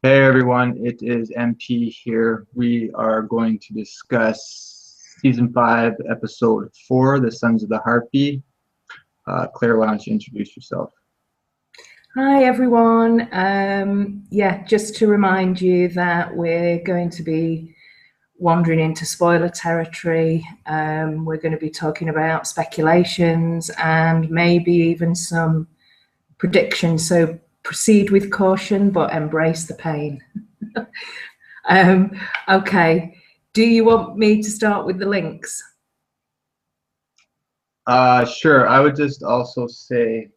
Hey everyone, it is MP here. We are going to discuss Season 5, Episode 4, The Sons of the Harpy. Claire, why don't you introduce yourself? Hi everyone. Yeah, just to remind you that we're going to be wandering into spoiler territory. We're going to be talking about speculations and maybe even some predictions. So proceed with caution, but embrace the pain. um, okay. Do you want me to start with the links? Sure. I would just also say,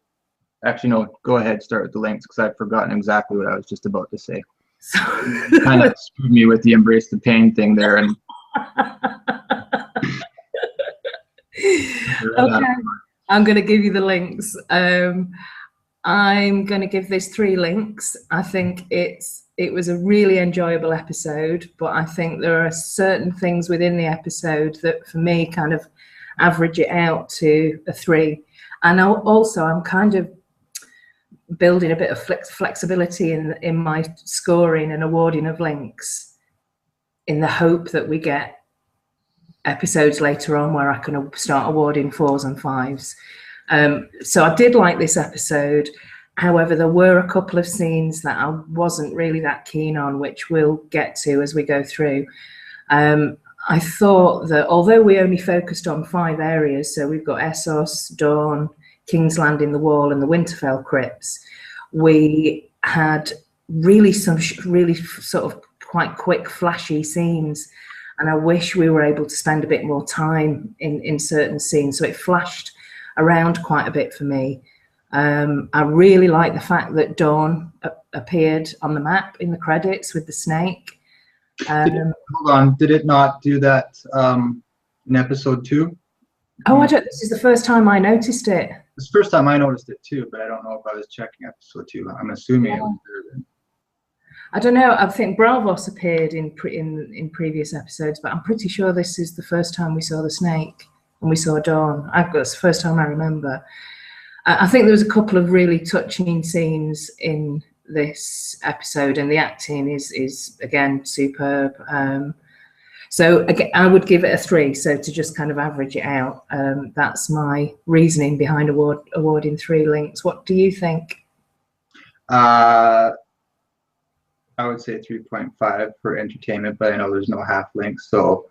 actually, no, go ahead, start with the links because I've forgotten exactly what I was just about to say. So You kind of screwed me with the embrace the pain thing there. And okay, I'm going to give you the links. I'm going to give this 3 links. I think it was a really enjoyable episode, but I think there are certain things within the episode that for me kind of average it out to a 3. And also I'm kind of building a bit of flexibility in my scoring and awarding of links in the hope that we get episodes later on where I can start awarding 4s and 5s. So I did like this episode. However, there were a couple of scenes that I wasn't really that keen on, which we'll get to as we go through. I thought that although we only focused on 5 areas, so we've got Essos, Dawn, King's Landing, the Wall, and the Winterfell crypts, we had really sort of quite quick, flashy scenes. And I wish we were able to spend a bit more time in certain scenes. So it flashed around quite a bit for me. I really like the fact that Dawn appeared on the map in the credits with the snake. hold on, did it not do that in Episode 2? Oh, this is the first time I noticed it. It's the first time I noticed it too, but I don't know if I was checking Episode 2. I'm assuming it was there then. I don't know. I think Bravos appeared in previous episodes, but I'm pretty sure this is the first time we saw the snake and we saw Dawn. That's the first time I remember. I think there was a couple of really touching scenes in this episode, and the acting is again superb. So again, I would give it a 3. So to just kind of average it out, that's my reasoning behind awarding 3 links. What do you think? I would say 3.5 for entertainment, but I know there's no half links. So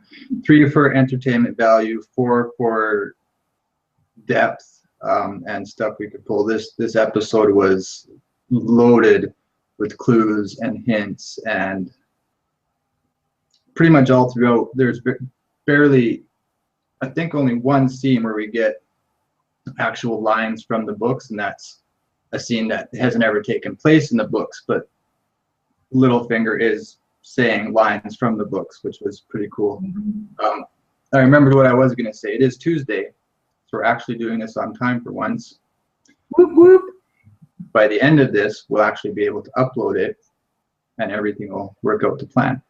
3 for entertainment value, 4 for depth and stuff we could pull. This episode was loaded with clues and hints, and pretty much all throughout there's barely, I think only one scene where we get actual lines from the books, and that's a scene that hasn't ever taken place in the books, but Littlefinger is saying lines from the books, which was pretty cool. I remembered what I was going to say. It is Tuesday, so we're actually doing this on time for once. Whoop, whoop. By the end of this, we'll actually be able to upload it, and everything will work out to plan.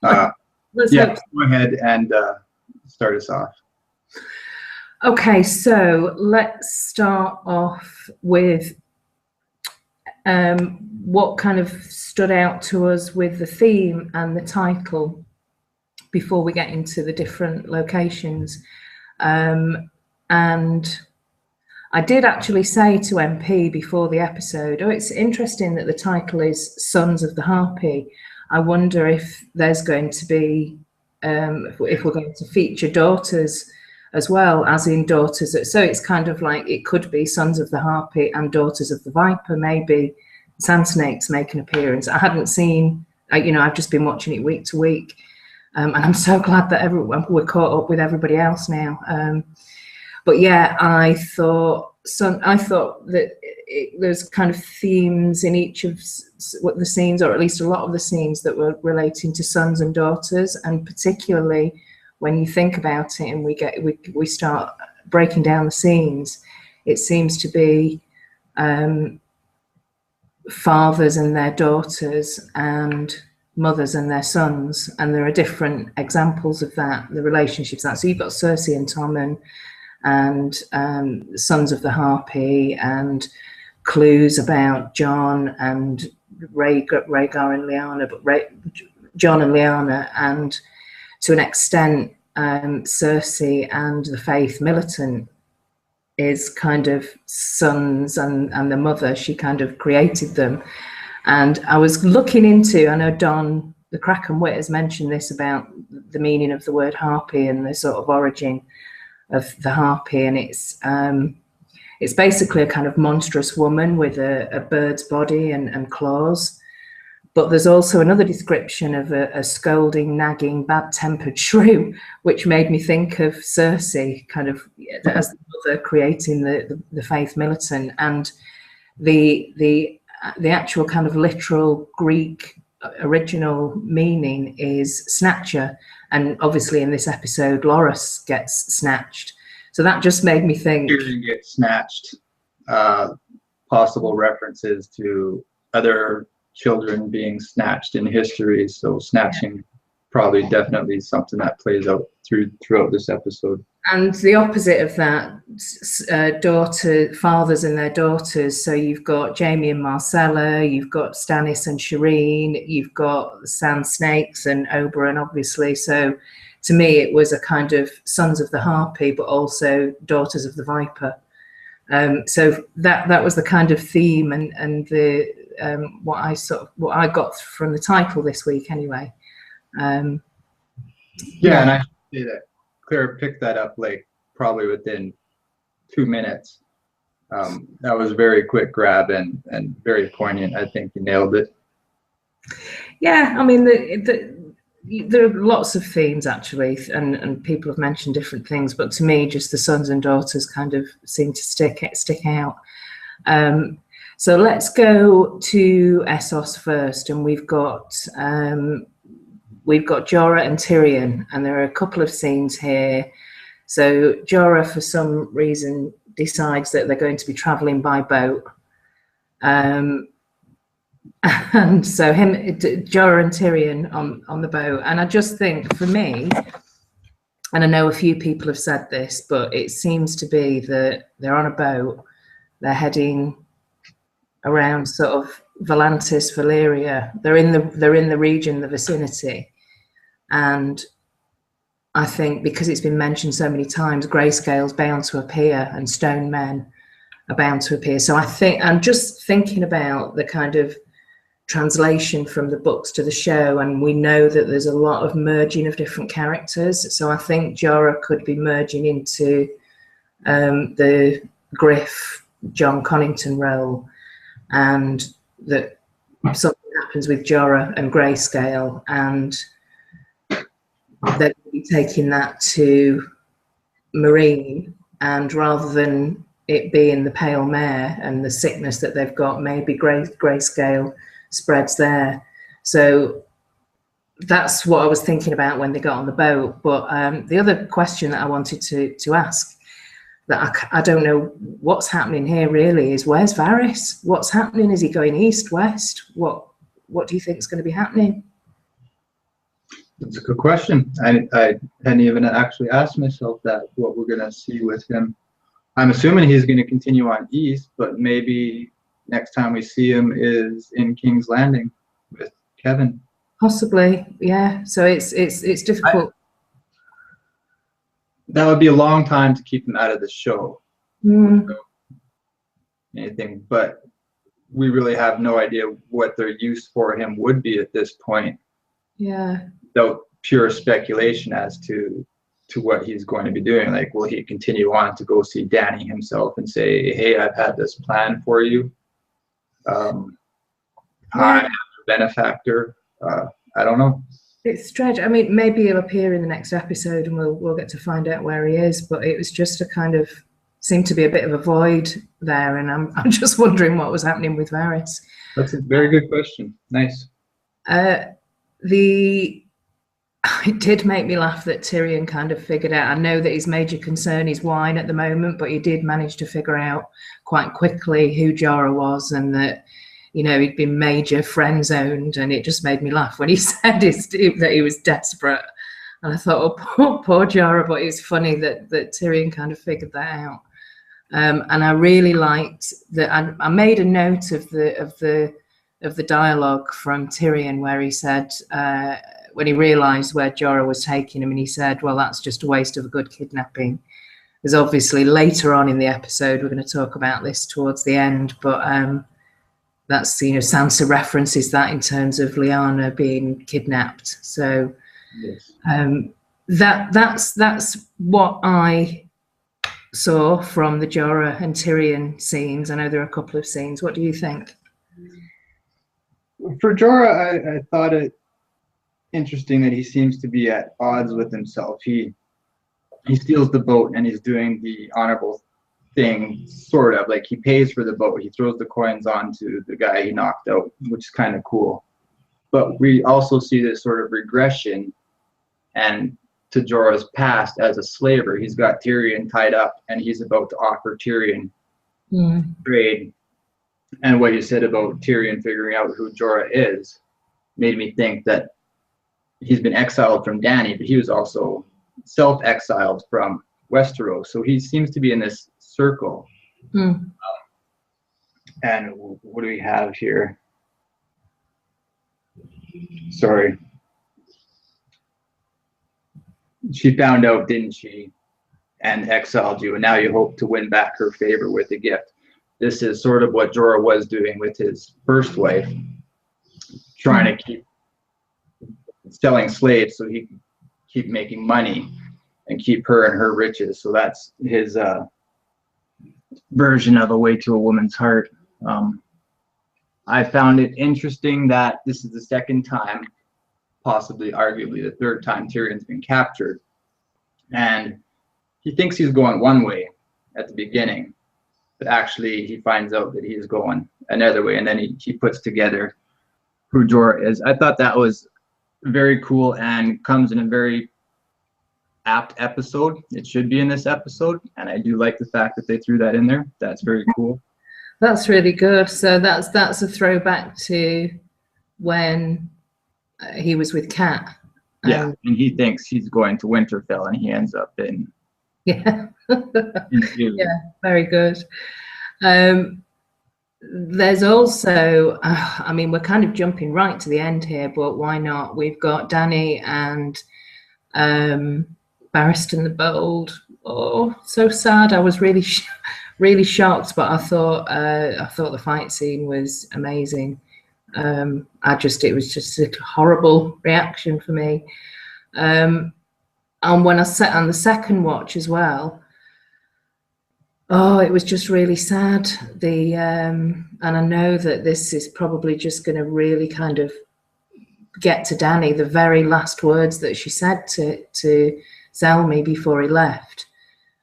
Yeah, go ahead and start us off. Okay, so let's start off with what kind of stood out to us with the theme and the title before we get into the different locations. And I did actually say to MP before the episode, it's interesting that the title is Sons of the Harpy. I wonder if there's going to be, if we're going to feature daughters as well, as in daughters. So it's kind of like it could be Sons of the Harpy and Daughters of the Viper. Maybe Sand Snakes make an appearance. I hadn't seen, I've just been watching it week to week. And I'm so glad that we're caught up with everybody else now. But yeah, I thought that there's kind of themes in each of what the scenes, or at least a lot of the scenes, that were relating to sons and daughters, and particularly when you think about it and we start breaking down the scenes, it seems to be fathers and their daughters and mothers and their sons, and there are different examples of that, the relationships. So you've got Cersei and Tommen, and Sons of the Harpy, and clues about Jon and Rhaegar and Lyanna, but Jon and Lyanna, and to an extent Cersei and the Faith Militant is kind of sons, and the mother, she kind of created them. And I was looking into, I know Don, the Kraken Witt, has mentioned this about the meaning of the word harpy and the sort of origin of the harpy, and it's basically a kind of monstrous woman with a bird's body and claws. But there's also another description of a scolding, nagging, bad-tempered shrew, which made me think of Cersei, kind of as the mother creating the Faith Militant. And the actual kind of literal Greek original meaning is snatcher. And obviously in this episode, Loras gets snatched. So that just made me think. Tyrion gets snatched. Possible references to other children being snatched in history. So snatching probably definitely something that plays out throughout this episode. And the opposite of that, fathers and their daughters. So you've got Jaime and Marcella, you've got Stannis and Shireen, you've got the Sand Snakes and Oberyn, obviously. So to me, it was a kind of Sons of the Harpy, but also Daughters of the Viper. So that was the kind of theme and the what I got from the title this week anyway. And I should say that Claire picked that up like probably within 2 minutes. That was a very quick grab and very poignant. I think you nailed it. Yeah, I mean there are lots of themes actually, and people have mentioned different things, but to me, just the sons and daughters kind of seem to stick out. So let's go to Essos first, and we've got Jorah and Tyrion, and there are a couple of scenes here. So Jorah, for some reason, decides that they're going to be traveling by boat. And so Jorah and Tyrion on the boat. And I just think, for me, and I know a few people have said this, but it seems to be that they're on a boat, they're heading around sort of Volantis, Valyria. They're in the region, the vicinity. And I think because it's been mentioned so many times, Grayscale's bound to appear and Stone Men are bound to appear. So I think I'm just thinking about the kind of translation from the books to the show, and we know that there's a lot of merging of different characters. So I think Jorah could be merging into the Griff, John Connington role, and that something happens with Jorah and Grayscale, and they're be taking that to Marine, and rather than it being the Pale Mare and the sickness that they've got, maybe Grayscale spreads there. So that's what I was thinking about when they got on the boat. But the other question that I wanted to ask, that I don't know what's happening here really, is where's Varys? What's happening? Is he going east, west? What do you think is going to be happening? That's a good question. I hadn't even actually asked myself that, what we're going to see with him. I'm assuming he's going to continue on east, but maybe next time we see him is in King's Landing with Kevin. Possibly, yeah. So it's difficult. That would be a long time to keep him out of the show. So, anything, but we really have no idea what their use for him would be at this point. Yeah. Without pure speculation as to what he's going to be doing. Like, will he continue on to go see Dany himself and say, hey, I've had this plan for you. I'm a benefactor. I don't know. It's strange. I mean, maybe he'll appear in the next episode and we'll get to find out where he is, but it was just a kind of, seemed to be a bit of a void there, and I'm just wondering what was happening with Varys. That's a very good question. Nice. It did make me laugh that Tyrion kind of figured out, I know that his major concern is wine at the moment, but he did manage to figure out quite quickly who Jorah was, and that, you know, he'd been major friend zoned, and it just made me laugh when he said that he was desperate. And I thought, oh, poor Jorah, but it's funny that Tyrion kind of figured that out. And I really liked that. I made a note of the the dialogue from Tyrion where he said, when he realised where Jorah was taking him, and he said, well, that's just a waste of a good kidnapping. There's obviously later on in the episode, we're going to talk about this towards the end, but that's, you know, Sansa references that in terms of Lyanna being kidnapped. So Yes. that's what I saw from the Jorah and Tyrion scenes. I know there are a couple of scenes. What do you think? For Jorah, I thought it interesting that he seems to be at odds with himself. He steals the boat and he's doing the honorable thing, sort of. Like, he pays for the boat. He throws the coins onto the guy he knocked out, which is kind of cool. But we also see this sort of regression and to Jorah's past as a slaver. He's got Tyrion tied up and he's about to offer Tyrion trade. And what you said about Tyrion figuring out who Jorah is made me think that he's been exiled from Dany, but he was also self-exiled from Westeros. So he seems to be in this circle. And what do we have here? Sorry. She found out, didn't she, and exiled you, and now you hope to win back her favor with a gift. This is sort of what Jorah was doing with his first wife, trying to keep selling slaves so he could keep making money and keep her and her riches. So that's his version of A Way to a Woman's Heart. I found it interesting that this is the second time, possibly arguably the third time, Tyrion's been captured. And he thinks he's going one way at the beginning, but actually he finds out that he's going another way, and then he puts together who Jorah is. I thought that was very cool and comes in a very apt episode. It should be in this episode, and I do like the fact that they threw that in there. That's very cool. That's really good. So that's a throwback to when he was with Kat. Yeah, and he thinks he's going to Winterfell, and he ends up in yeah. in Yeah, very good. There's also, I mean, we're kind of jumping right to the end here, but why not? We've got Dany and Barristan the Bold. Oh, so sad. I was really really shocked, but I thought the fight scene was amazing. It was just a horrible reaction for me. And when I sat on the second watch as well, oh, it was just really sad. And I know that this is probably just going to really kind of get to Dany. The very last words that she said to Zelmy before he left,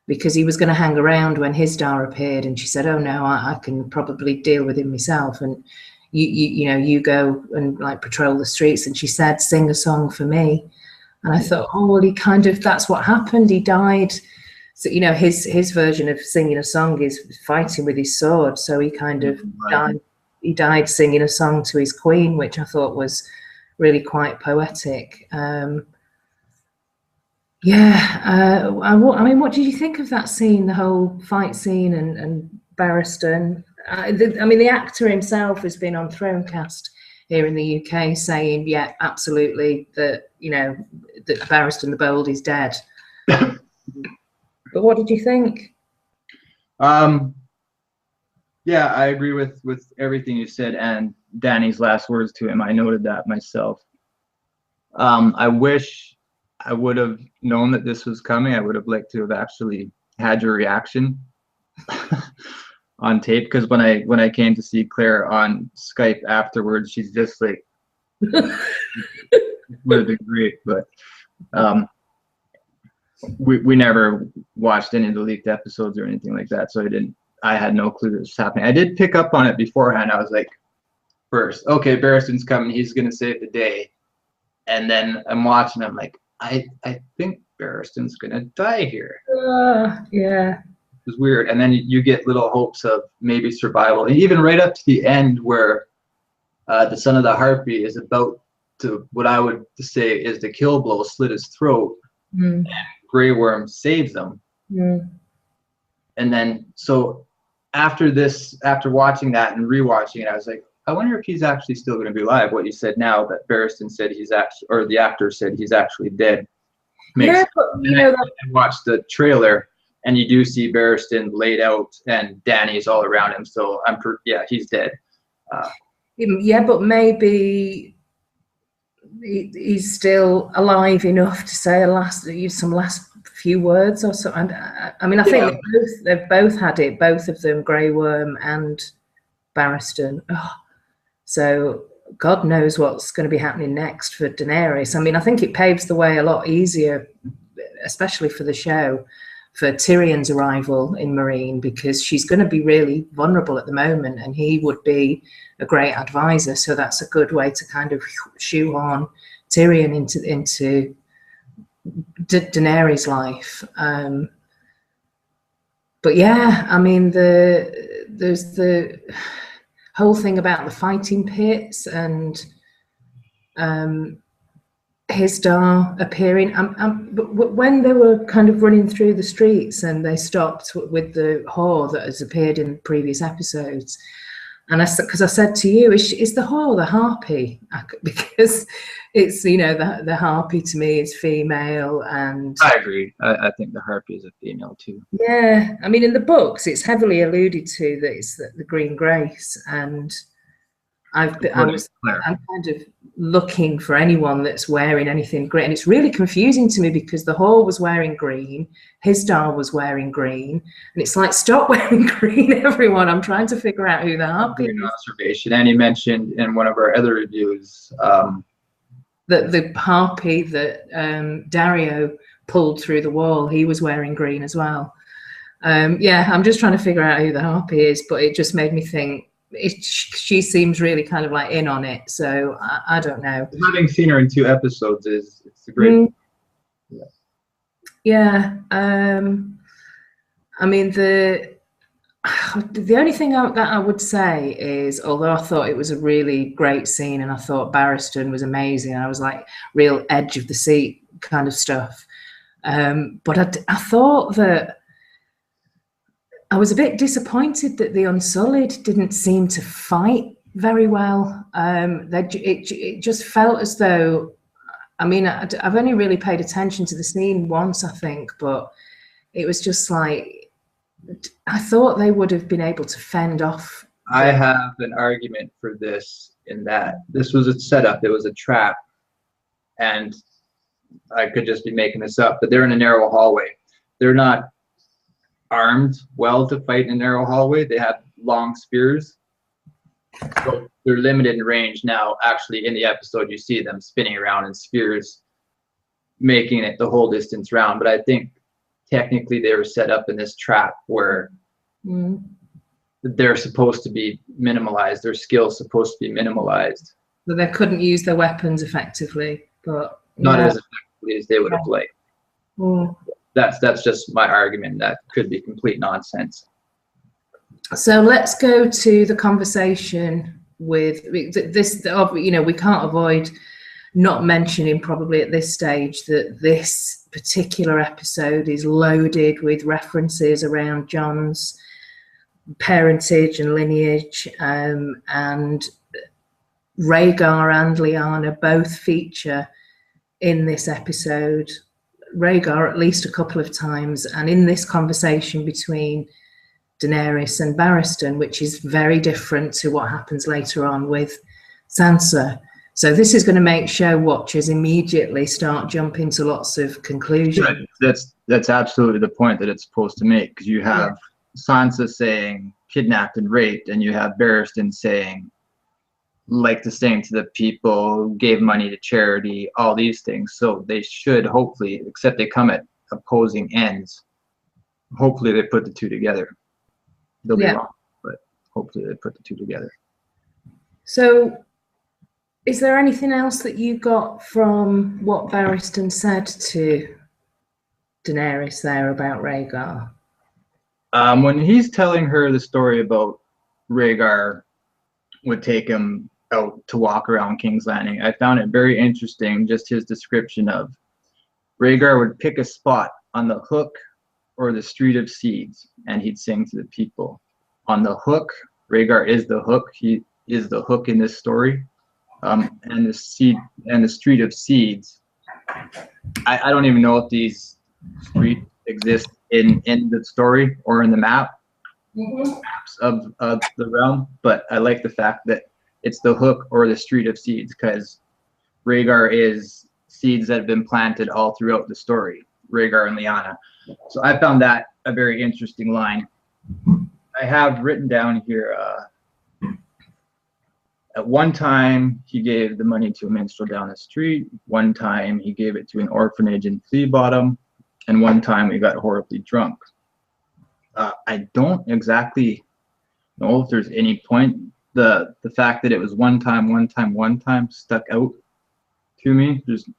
because he was going to hang around when his star appeared, and she said, "Oh no, I can probably deal with him myself, and you go and like patrol the streets." And she said, "Sing a song for me." And I thought, oh well, he kind of, that's what happened. He died. So his version of singing a song is fighting with his sword. So he kind of died. He died singing a song to his queen, which I thought was really quite poetic. I mean, what did you think of that scene, the whole fight scene and Barristan? I mean, the actor himself has been on Thronecast here in the UK saying, yeah, absolutely, that Barristan the Bold is dead. But what did you think? Yeah, I agree with everything you said, and Dany's last words to him. I noted that myself. I wish I would have known that this was coming. I would have liked to have actually had your reaction on tape, because when I came to see Claire on Skype afterwards, she's just like, would have been great, but we never watched any of the leaked episodes or anything like that, so I had no clue this was happening. I did pick up on it beforehand. I was like, first, okay, Barristan's coming, he's gonna save the day, and then I'm watching, I'm like, I think Barristan's gonna die here. Yeah. It was weird. And then you get little hopes of maybe survival. And even right up to the end where the Son of the Harpy is about to, what I would say is the kill blow, slit his throat, and Grey Worm saves him. And then, so after watching that and rewatching it, I was like, I wonder if he's actually still going to be alive. What you said now, that Barristan said he's actually, or the actor said he's actually dead. Yeah, but you know that. I watched the trailer, and you do see Barristan laid out, and Dany's all around him. So yeah, he's dead. Yeah, but maybe he's still alive enough to say some last few words or something. I mean, I think they've both had it, both of them, Grey Worm and Barristan. Oh, so God knows what's going to be happening next for Daenerys. I mean, I think it paves the way a lot easier, especially for the show, for Tyrion's arrival in Meereen, because she's going to be really vulnerable at the moment, and he would be a great advisor. So that's a good way to kind of shoehorn Tyrion into Daenerys' life. But yeah, I mean, there's the whole thing about the fighting pits and Hisdar appearing. But when they were kind of running through the streets and they stopped with the whore that has appeared in previous episodes, and because I said to you, is the whore the harpy? Because it's, you know, the harpy to me is female, and I agree. I think the harpy is a female too. Yeah, I mean, in the books, it's heavily alluded to that it's the Green Grace, and I'm kind of looking for anyone that's wearing anything green, and it's really confusing to me because the whore was wearing green, Hisdar was wearing green, and it's like, stop wearing green, everyone. I'm trying to figure out who the harpy is. Observation, and he mentioned in one of our other reviews that the harpy that Dario pulled through the wall, he was wearing green as well. Yeah, I'm just trying to figure out who the harpy is, but it just made me think. She seems really kind of like in on it, so I don't know. Having seen her in 2 episodes it's a great. Yeah. I mean, the only thing that I would say is, although I thought it was a really great scene, and I thought Barristan was amazing, I was like real edge of the seat kind of stuff. But I thought that I was a bit disappointed that the Unsullied didn't seem to fight very well. It just felt as though, I mean, I've only really paid attention to the scene once, I think, but it was just like, I thought they would have been able to fend off. I have an argument for this, in that this was a setup, it was a trap, and I could just be making this up, but they're in a narrow hallway. They're not armed well to fight in a narrow hallway. They have long spears, so they're limited in range. Now, actually, in the episode, you see them spinning around in spears, making it the whole distance round. But I think technically they were set up in this trap where they're supposed to be minimalized. Their skill's supposed to be minimalized. So they couldn't use their weapons effectively, but not as effectively as they would have liked. That's just my argument. That could be complete nonsense. So let's go to the conversation with this. You know, we can't avoid not mentioning probably at this stage that this particular episode is loaded with references around Jon's parentage and lineage, and Rhaegar and Lyanna both feature in this episode. Rhaegar at least a couple of times, and in this conversation between Daenerys and Barristan, which is very different to what happens later on with Sansa. So this is going to make show watchers immediately start jumping to lots of conclusions. Right. That's absolutely the point that it's supposed to make, because you have Sansa saying kidnapped and raped, and you have Barristan saying, like the saying to the people, gave money to charity, all these things. So they should hopefully, except they come at opposing ends, hopefully they put the two together. They'll be wrong, but hopefully they put the two together. So is there anything else that you got from what Barristan said to Daenerys there about Rhaegar? When he's telling her the story about Rhaegar would take him out to walk around King's Landing, I found it very interesting, just his description of Rhaegar would pick a spot on the Hook or the Street of Seeds, and he'd sing to the people. On the Hook, Rhaegar is the Hook. is the hook in this story. And the Street of Seeds. I don't even know if these streets exist in the story or in the maps of the realm, but I like the fact that it's the hook or the Street of Seeds, because Rhaegar is seeds that have been planted all throughout the story, Rhaegar and Lyanna. So I found that a very interesting line. I have written down here, at one time he gave the money to a minstrel down the street, one time he gave it to an orphanage in Flea Bottom, and one time we got horribly drunk. I don't exactly know if there's any point. The fact that it was one time stuck out to me. Just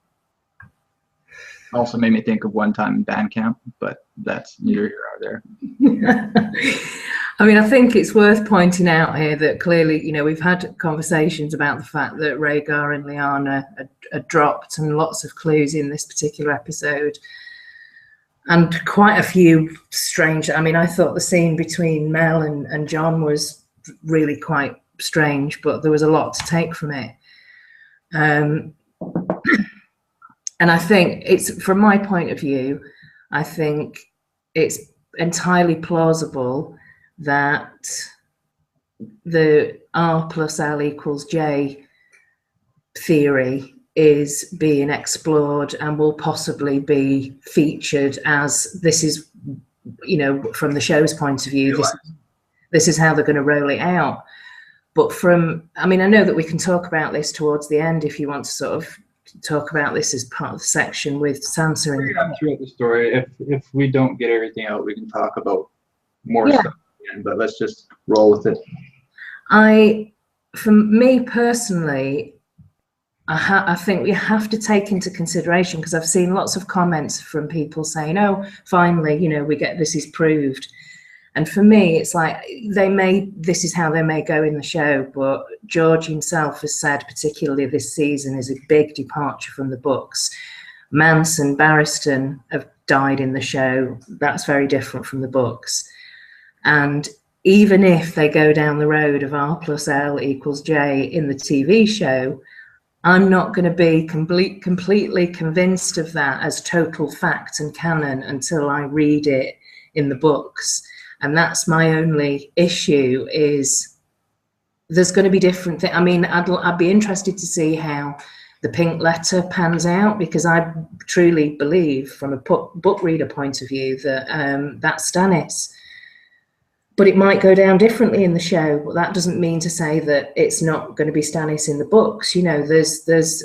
also made me think of one time in band camp, but that's neither here nor there. I mean, I think it's worth pointing out here that clearly, you know, we've had conversations about the fact that Rhaegar and Lyanna are dropped, and lots of clues in this particular episode. And quite a few strange. I mean, I thought the scene between Mel and Jon was really quite strange, but there was a lot to take from it. And I think it's, from my point of view, I think it's entirely plausible that the R plus L equals J theory is being explored and will possibly be featured, as this is, you know, from the show's point of view, this is how they're going to roll it out. But from, I mean, I know that we can talk about this towards the end if you want to sort of talk about this as part of the section with Sansa. Throughout the story, if we don't get everything out, we can talk about more stuff again, but let's just roll with it. For me personally, I think we have to take into consideration, because I've seen lots of comments from people saying, oh, finally, you know, we get this is proved. And for me, it's like this is how they may go in the show, but George himself has said, particularly this season, is a big departure from the books. Mance and Barristan have died in the show. That's very different from the books. And even if they go down the road of R plus L equals J in the TV show, I'm not going to be completely convinced of that as total fact and canon until I read it in the books. And that's my only issue, is there's going to be different things. I mean, I'd be interested to see how the pink letter pans out, because I truly believe from a book reader point of view that that's Stannis. But it might go down differently in the show. But that doesn't mean to say that it's not going to be Stannis in the books. You know, there's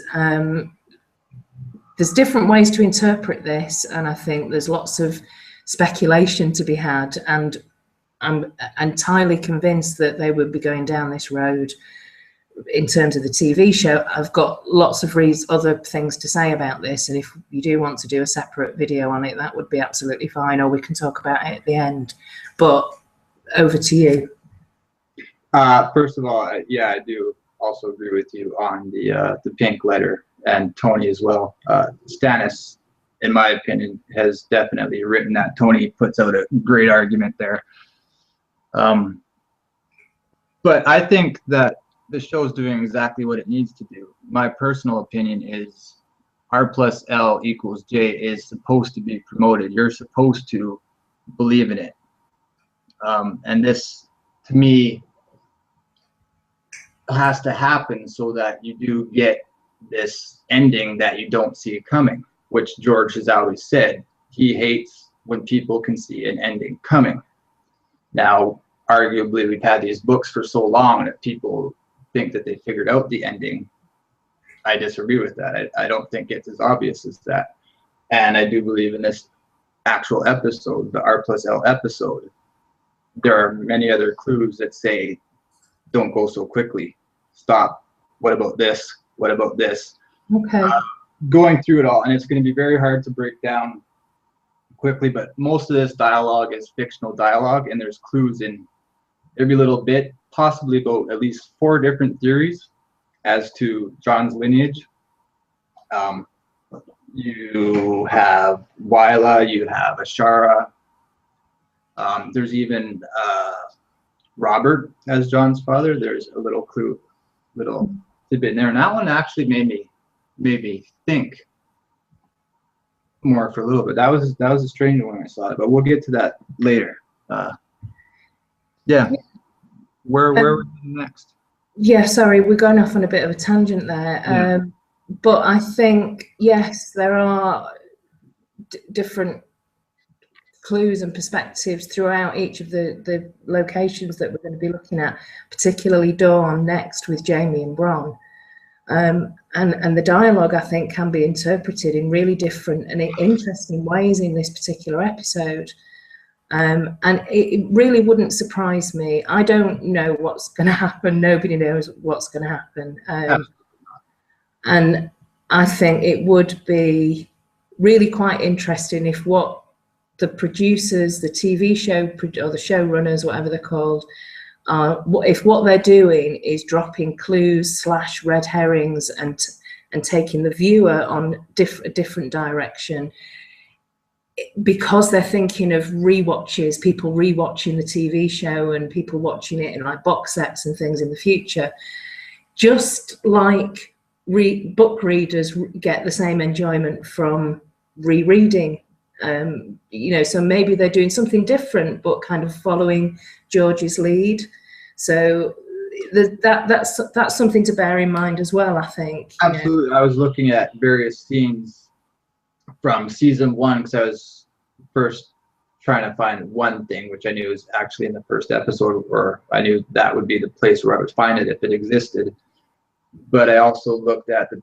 different ways to interpret this, and I think there's lots of speculation to be had, and I'm entirely convinced that they would be going down this road in terms of the TV show. I've got lots of other things to say about this, and if you do want to do a separate video on it, that would be absolutely fine, or we can talk about it at the end. But over to you. First of all, yeah, I do also agree with you on the pink letter, and Tony as well. Stannis, in my opinion, has definitely written that. Tony puts out a great argument there. But I think that the show's doing exactly what it needs to do. My personal opinion is R plus L equals J is supposed to be promoted. You're supposed to believe in it. And this, to me, has to happen so that you do get this ending that you don't see coming, which George has always said. He hates when people can see an ending coming. Now, arguably, we've had these books for so long that people think that they figured out the ending. I disagree with that. I don't think it's as obvious as that. And I do believe in this actual episode, the R plus L episode, there are many other clues that say, don't go so quickly. Stop. What about this? What about this? Okay. Going through it all, and it's going to be very hard to break down quickly, but most of this dialogue is fictional dialogue, and there's clues in every little bit, possibly about at least 4 different theories as to Jon's lineage. You have Wyla, you have Ashara. There's even Robert as Jon's father, there's a little clue, little tidbit in there. And that one actually made me think more for a little bit. That was a strange one when I saw it, but we'll get to that later. Yeah. Where are we next? Yeah, sorry, we're going off on a bit of a tangent there. Yeah. But I think, yes, there are different clues and perspectives throughout each of the locations that we're going to be looking at, particularly Dawn next with Jaime and Bronn. And the dialogue, I think, can be interpreted in really different and interesting ways in this particular episode. And it really wouldn't surprise me. I don't know what's going to happen. Nobody knows what's going to happen. And I think it would be really quite interesting if what the producers, the TV show, or the showrunners, whatever they're called, if what they're doing is dropping clues / red herrings and taking the viewer on a different direction, because they're thinking of rewatches, people rewatching the TV show and people watching it in like box sets and things in the future, just like book readers get the same enjoyment from rereading. You know, so maybe they're doing something different, but kind of following George's lead. So that's something to bear in mind as well, I think. Absolutely. I was looking at various scenes from season 1 because I was first trying to find one thing, which I knew was actually in the first episode, or I knew that would be the place where I would find it if it existed. But I also looked at the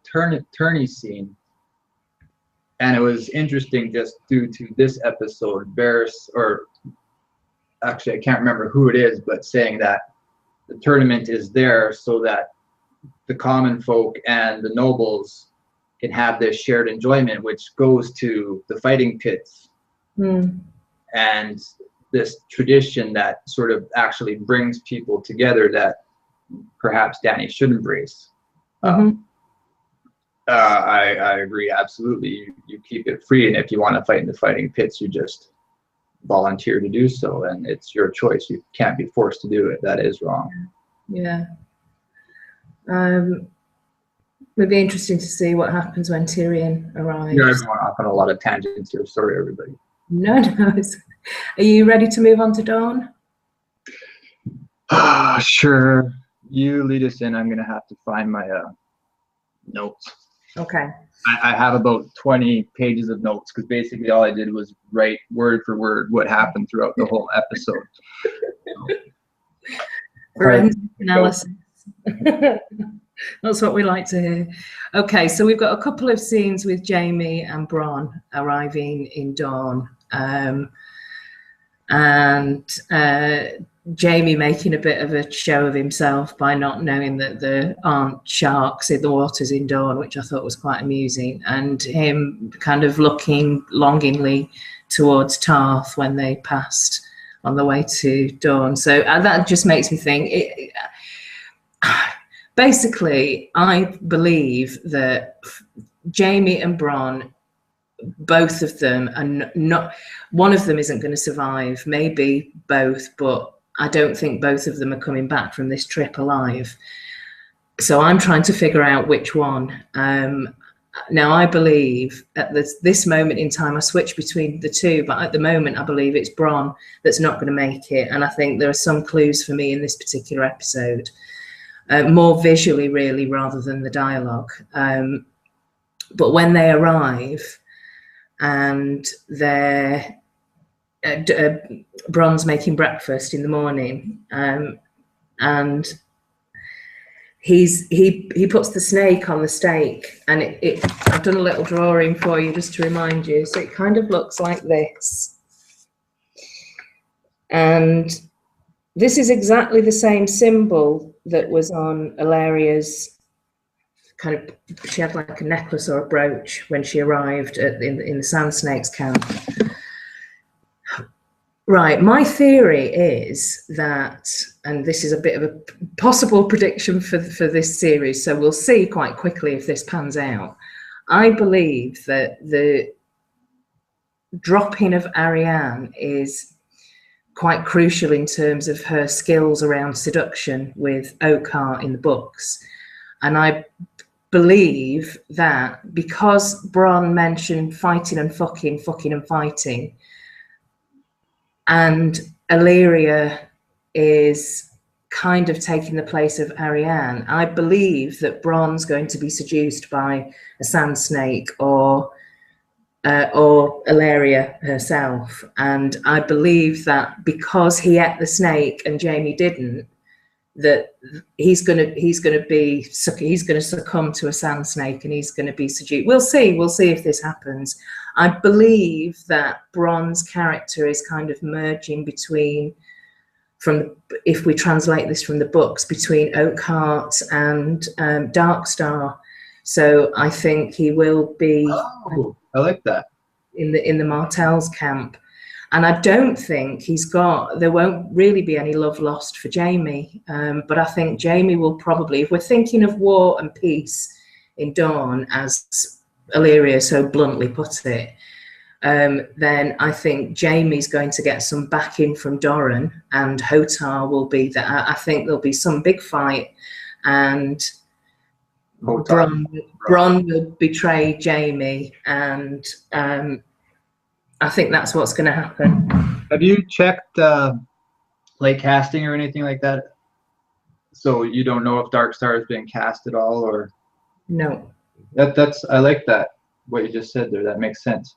tourney scene. And it was interesting just due to this episode, Varys, or actually I can't remember who it is, but saying that the tournament is there so that the common folk and the nobles can have this shared enjoyment, which goes to the fighting pits. And this tradition that sort of actually brings people together that perhaps Dany should embrace. I agree, absolutely. You keep it free, and if you want to fight in the fighting pits, you just volunteer to do so, and it's your choice. You can't be forced to do it. That is wrong. Yeah. It'd be interesting to see what happens when Tyrion arrives. Yeah, I'm going off on a lot of tangents here. Sorry, everybody. No. Are you ready to move on to Dawn? Sure. You lead us in. I'm going to have to find my notes. Okay. I have about 20 pages of notes because basically all I did was write word for word what happened throughout the whole episode. Forensic analysis. That's what we like to hear. Okay, so we've got a couple of scenes with Jaime and Bronn arriving in Dawn. Jaime making a bit of a show of himself by not knowing that there aren't sharks in the waters in Dawn, which I thought was quite amusing, and him kind of looking longingly towards Tarth when they passed on the way to Dawn. So that just makes me think, basically, I believe that Jaime and Bronn, both of them are not, one of them isn't going to survive, maybe both, but I don't think both of them are coming back from this trip alive. So I'm trying to figure out which one. Now, I believe at this moment in time, I switch between the two, but at the moment, I believe it's Bronn that's not going to make it. And I think there are some clues for me in this particular episode, more visually, really, rather than the dialogue. But when they arrive and they're Bronn's making breakfast in the morning, and he puts the snake on the steak, and I've done a little drawing for you just to remind you. So it kind of looks like this, and this is exactly the same symbol that was on Illyria's kind of. She had like a necklace or a brooch when she arrived in the Sand Snakes camp. Right, my theory is that, and this is a bit of a possible prediction for this series, so we'll see quite quickly if this pans out. I believe that the dropping of Arianne is quite crucial in terms of her skills around seduction with Oakheart in the books. And I believe that because Bronn mentioned fighting and fucking and fighting, and Illyria is kind of taking the place of Arianne, I believe that Bronn's going to be seduced by a sand snake or Illyria herself. And I believe that because he ate the snake and Jaime didn't, that he's going to succumb to a sand snake and he's going to be seduced. We'll see if this happens. I believe that Bronn's character is kind of merging between, if we translate this from the books, between Oakheart and Darkstar. So I think he will be. Oh, I like that. In the Martell's camp, and I don't think there won't really be any love lost for Jaime. But I think Jaime will probably, if we're thinking of war and peace in Dawn, as Illyria so bluntly put it, then I think Jaime's going to get some backing from Doran, and Hotar will be that. I think there'll be some big fight, and Bronn will betray Jaime, and I think that's what's going to happen. Have you checked like casting or anything like that? So you don't know if Darkstar has been cast at all, or no? That's I like that, what you just said there. That makes sense.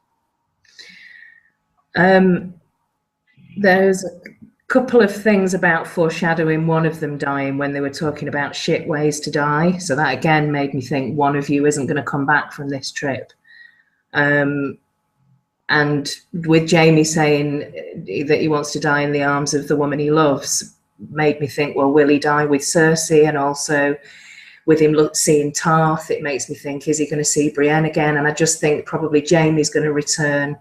There's a couple of things about foreshadowing, one of them dying when they were talking about shit ways to die. So that again made me think one of you isn't going to come back from this trip. And with Jaime saying that he wants to die in the arms of the woman he loves, made me think, well, will he die with Cersei? And also with him seeing Tarth, it makes me think, is he going to see Brienne again? And I just think probably Jaime's going to return.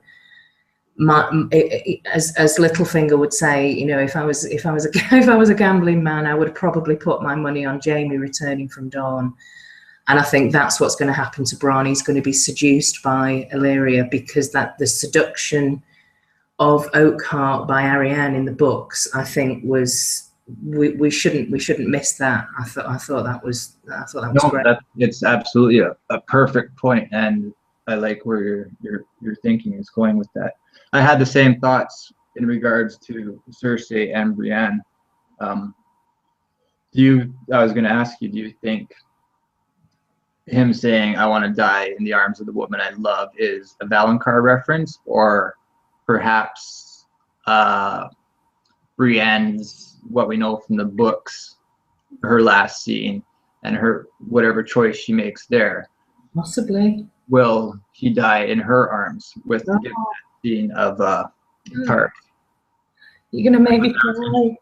As Littlefinger would say, you know, if I was a gambling man, I would probably put my money on Jaime returning from Dawn. And I think that's what's going to happen to Bronn. He's going to be seduced by Illyria, because that the seduction of Oakheart by Arianne in the books, I think was we shouldn't miss that. I thought that was great. It's absolutely a perfect point, and I like where your thinking is going with that. I had the same thoughts in regards to Cersei and Brienne. I was going to ask you, do you think him saying "I want to die in the arms of the woman I love" is a Valonqar reference, or perhaps Brienne's, what we know from the books, her last scene and her whatever choice she makes there? Possibly. Will he die in her arms with the scene of Tarth? You're gonna make me cry.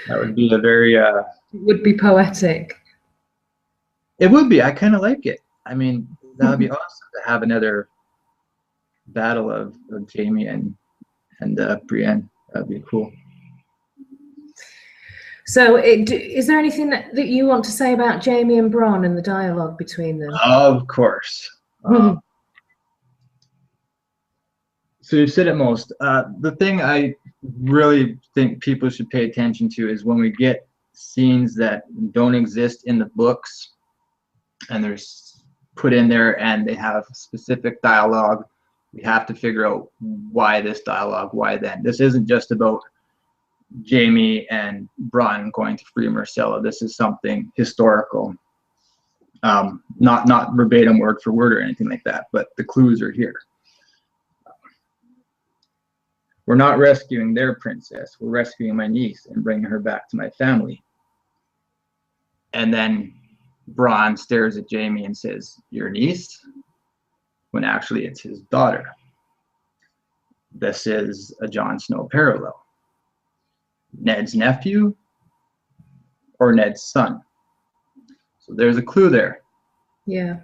That would be a very it would be poetic. It would be. I kind of like it. I mean, that would be awesome to have another battle of Jaime and Brienne. That'd be cool. So, is there anything that you want to say about Jaime and Bronn and the dialogue between them? Of course. So you said it most. The thing I really think people should pay attention to is when we get scenes that don't exist in the books, and they're put in there and they have specific dialogue, we have to figure out why this dialogue, why then. This isn't just about Jaime and Bronn going to free Myrcella. This is something historical. Not verbatim word for word or anything like that, but the clues are here. We're not rescuing their princess. We're rescuing my niece and bringing her back to my family. And then Bronn stares at Jaime and says, "Your niece?" when actually it's his daughter. This is a Jon Snow parallel. Ned's nephew or Ned's son. So there's a clue there. Yeah.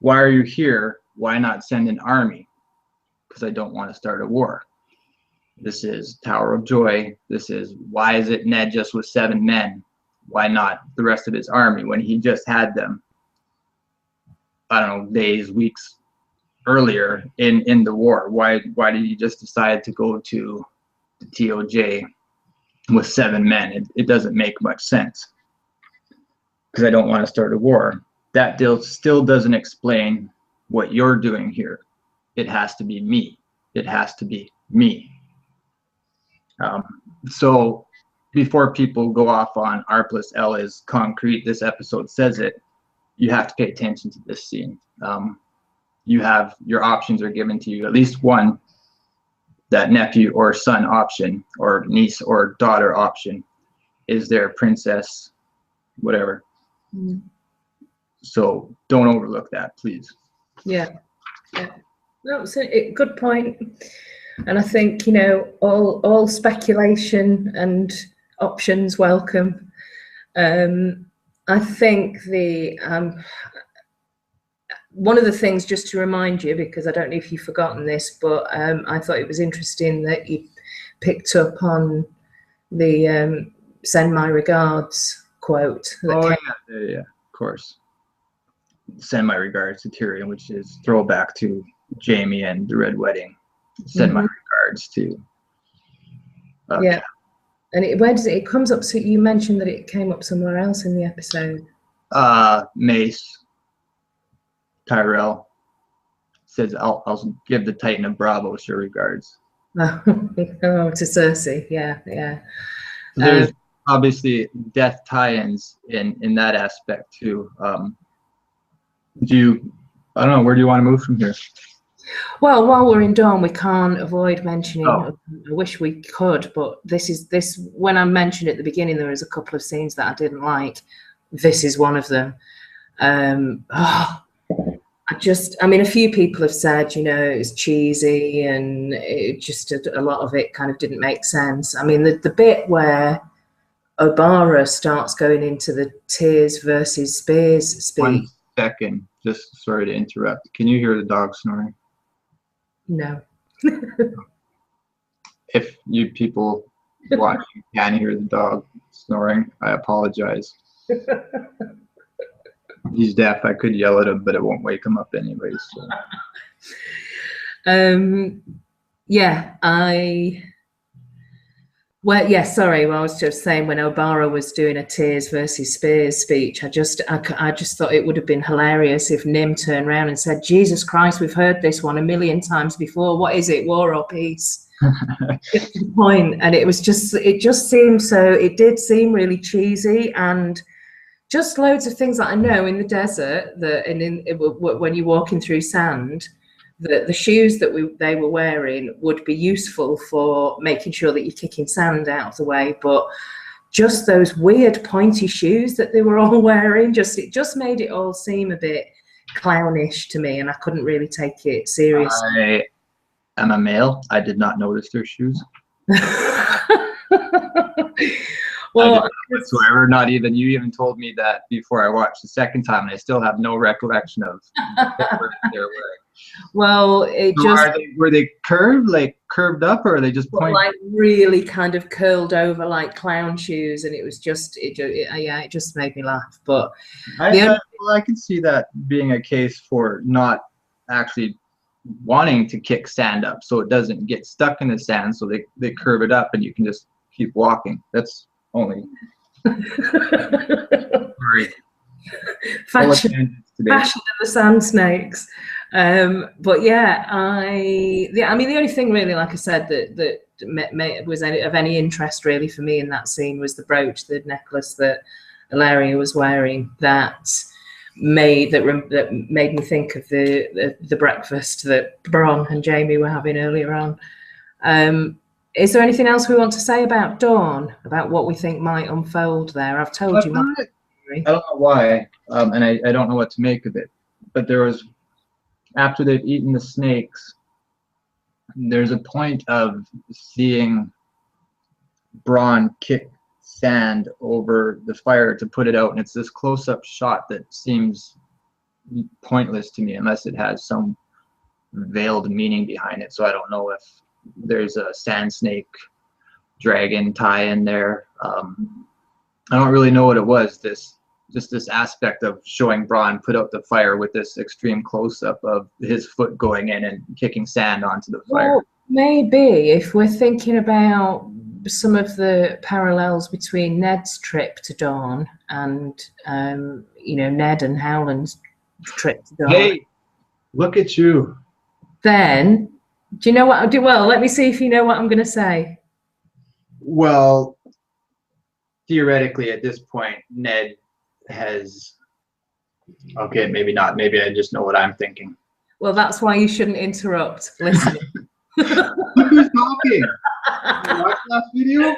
Why are you here? Why not send an army? Because I don't want to start a war. This is Tower of Joy. This is, why is it Ned just with 7 men? Why not the rest of his army when he just had them, I don't know, days, weeks earlier in the war. Why did you just decide to go to the TOJ with 7 men? It doesn't make much sense, because I don't want to start a war. That deal still doesn't explain what you're doing here. It has to be me. It has to be me. So before people go off on R plus L is concrete, this episode says it, you have to pay attention to this scene. You have, your options are given to you, at least one, that nephew or son option, or niece or daughter option is their princess, whatever. Mm. So don't overlook that, please. Yeah. No, it's a good point. And I think, you know, all speculation and options welcome. I think the one of the things, just to remind you, because I don't know if you've forgotten this, but I thought it was interesting that you picked up on the "Send my regards" quote. Yeah, of course. Send my regards to Tyrion, which is throwback to Jaime and the Red Wedding. Send my regards to. Yeah, and where does it comes up? So you mentioned that it came up somewhere else in the episode. Mace Tyrell says, "I'll give the Titan of Bravos your regards." Oh, to Cersei, yeah. There's obviously death tie-ins in that aspect too. I don't know, where do you want to move from here? Well, while we're in Dawn, we can't avoid mentioning. I wish we could, but this. When I mentioned at the beginning, there was a couple of scenes that I didn't like. This is one of them. I mean, a few people have said, you know, it's cheesy, and it just a lot of it kind of didn't make sense. I mean, the bit where Obara starts going into the tears versus spears speech. 1 second, just sorry to interrupt. Can you hear the dog snoring? No. If you people watching can hear the dog snoring, I apologize. He's deaf. I could yell at him, but it won't wake him up anyways. So. Yeah, well, yeah, sorry. Well, I was just saying, when Obara was doing a tears versus spears speech, I just thought it would have been hilarious if Nym turned around and said, "Jesus Christ, we've heard this one 1,000,000 times before. What is it, war or peace?" Point. And it did seem really cheesy, and just loads of things that I know in the desert, when you're walking through sand, the shoes that they were wearing would be useful for making sure that you're kicking sand out of the way, but just those weird pointy shoes that they were all wearing, it just made it all seem a bit clownish to me, and I couldn't really take it seriously. I am a male. I did not notice their shoes. Well, whatsoever. Not even you even told me that before I watched the second time, and I still have no recollection of what they're wearing. Well, were they curved up, or are they just pointed? Like really kind of curled over like clown shoes, and it was just it just made me laugh. But I can see that being a case for not actually wanting to kick sand up, so it doesn't get stuck in the sand. So they curve it up, and you can just keep walking. That's only fashion of the sand snakes. But yeah, I mean, the only thing really, like I said, that was of any interest really for me in that scene was the brooch, the necklace that Ilaria was wearing, that made me think of the breakfast that Bronn and Jaime were having earlier on. Is there anything else we want to say about Dawn, about what we think might unfold there? I've told you my theory. I don't know why, and I don't know what to make of it, but there was, after they've eaten the snakes, there's a point of seeing Bronn kick sand over the fire to put it out, and it's this close-up shot that seems pointless to me unless it has some veiled meaning behind it. So I don't know if there's a sand snake dragon tie in there. I don't really know what it was. This just this aspect of showing Bronn put out the fire with this extreme close-up of his foot going in and kicking sand onto the fire. Well, maybe if we're thinking about some of the parallels between Ned's trip to Dawn and Ned and Howland's trip to Dawn. Hey, look at you. Then, do you know what I'll do? Well, let me see if you know what I'm going to say. Well, theoretically, at this point, Ned has. Okay, maybe not. Maybe I just know what I'm thinking. Well, that's why you shouldn't interrupt. Listen. Look who's talking. Did you watch last video?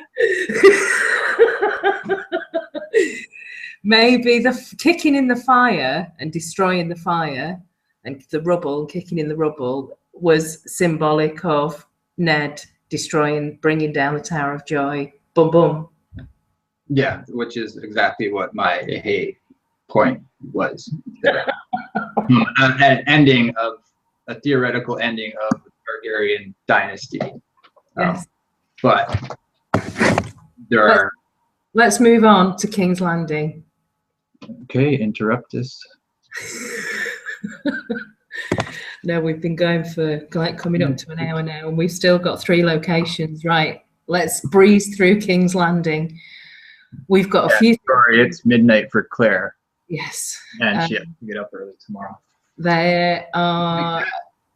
Maybe the kicking in the fire and destroying the fire and the rubble, kicking in the rubble, was symbolic of Ned destroying, bringing down the Tower of Joy. Boom, boom. Yeah, which is exactly what my hey point was. An ending of a theoretical ending of the Targaryen dynasty. Yes. But there are. Let's move on to King's Landing. Okay, interrupt this. No, we've been going for coming up to an hour now, and we've still got 3 locations. Right, let's breeze through King's Landing. We've got a few. Sorry, it's midnight for Claire. Yes. And she has to get up early tomorrow. There are.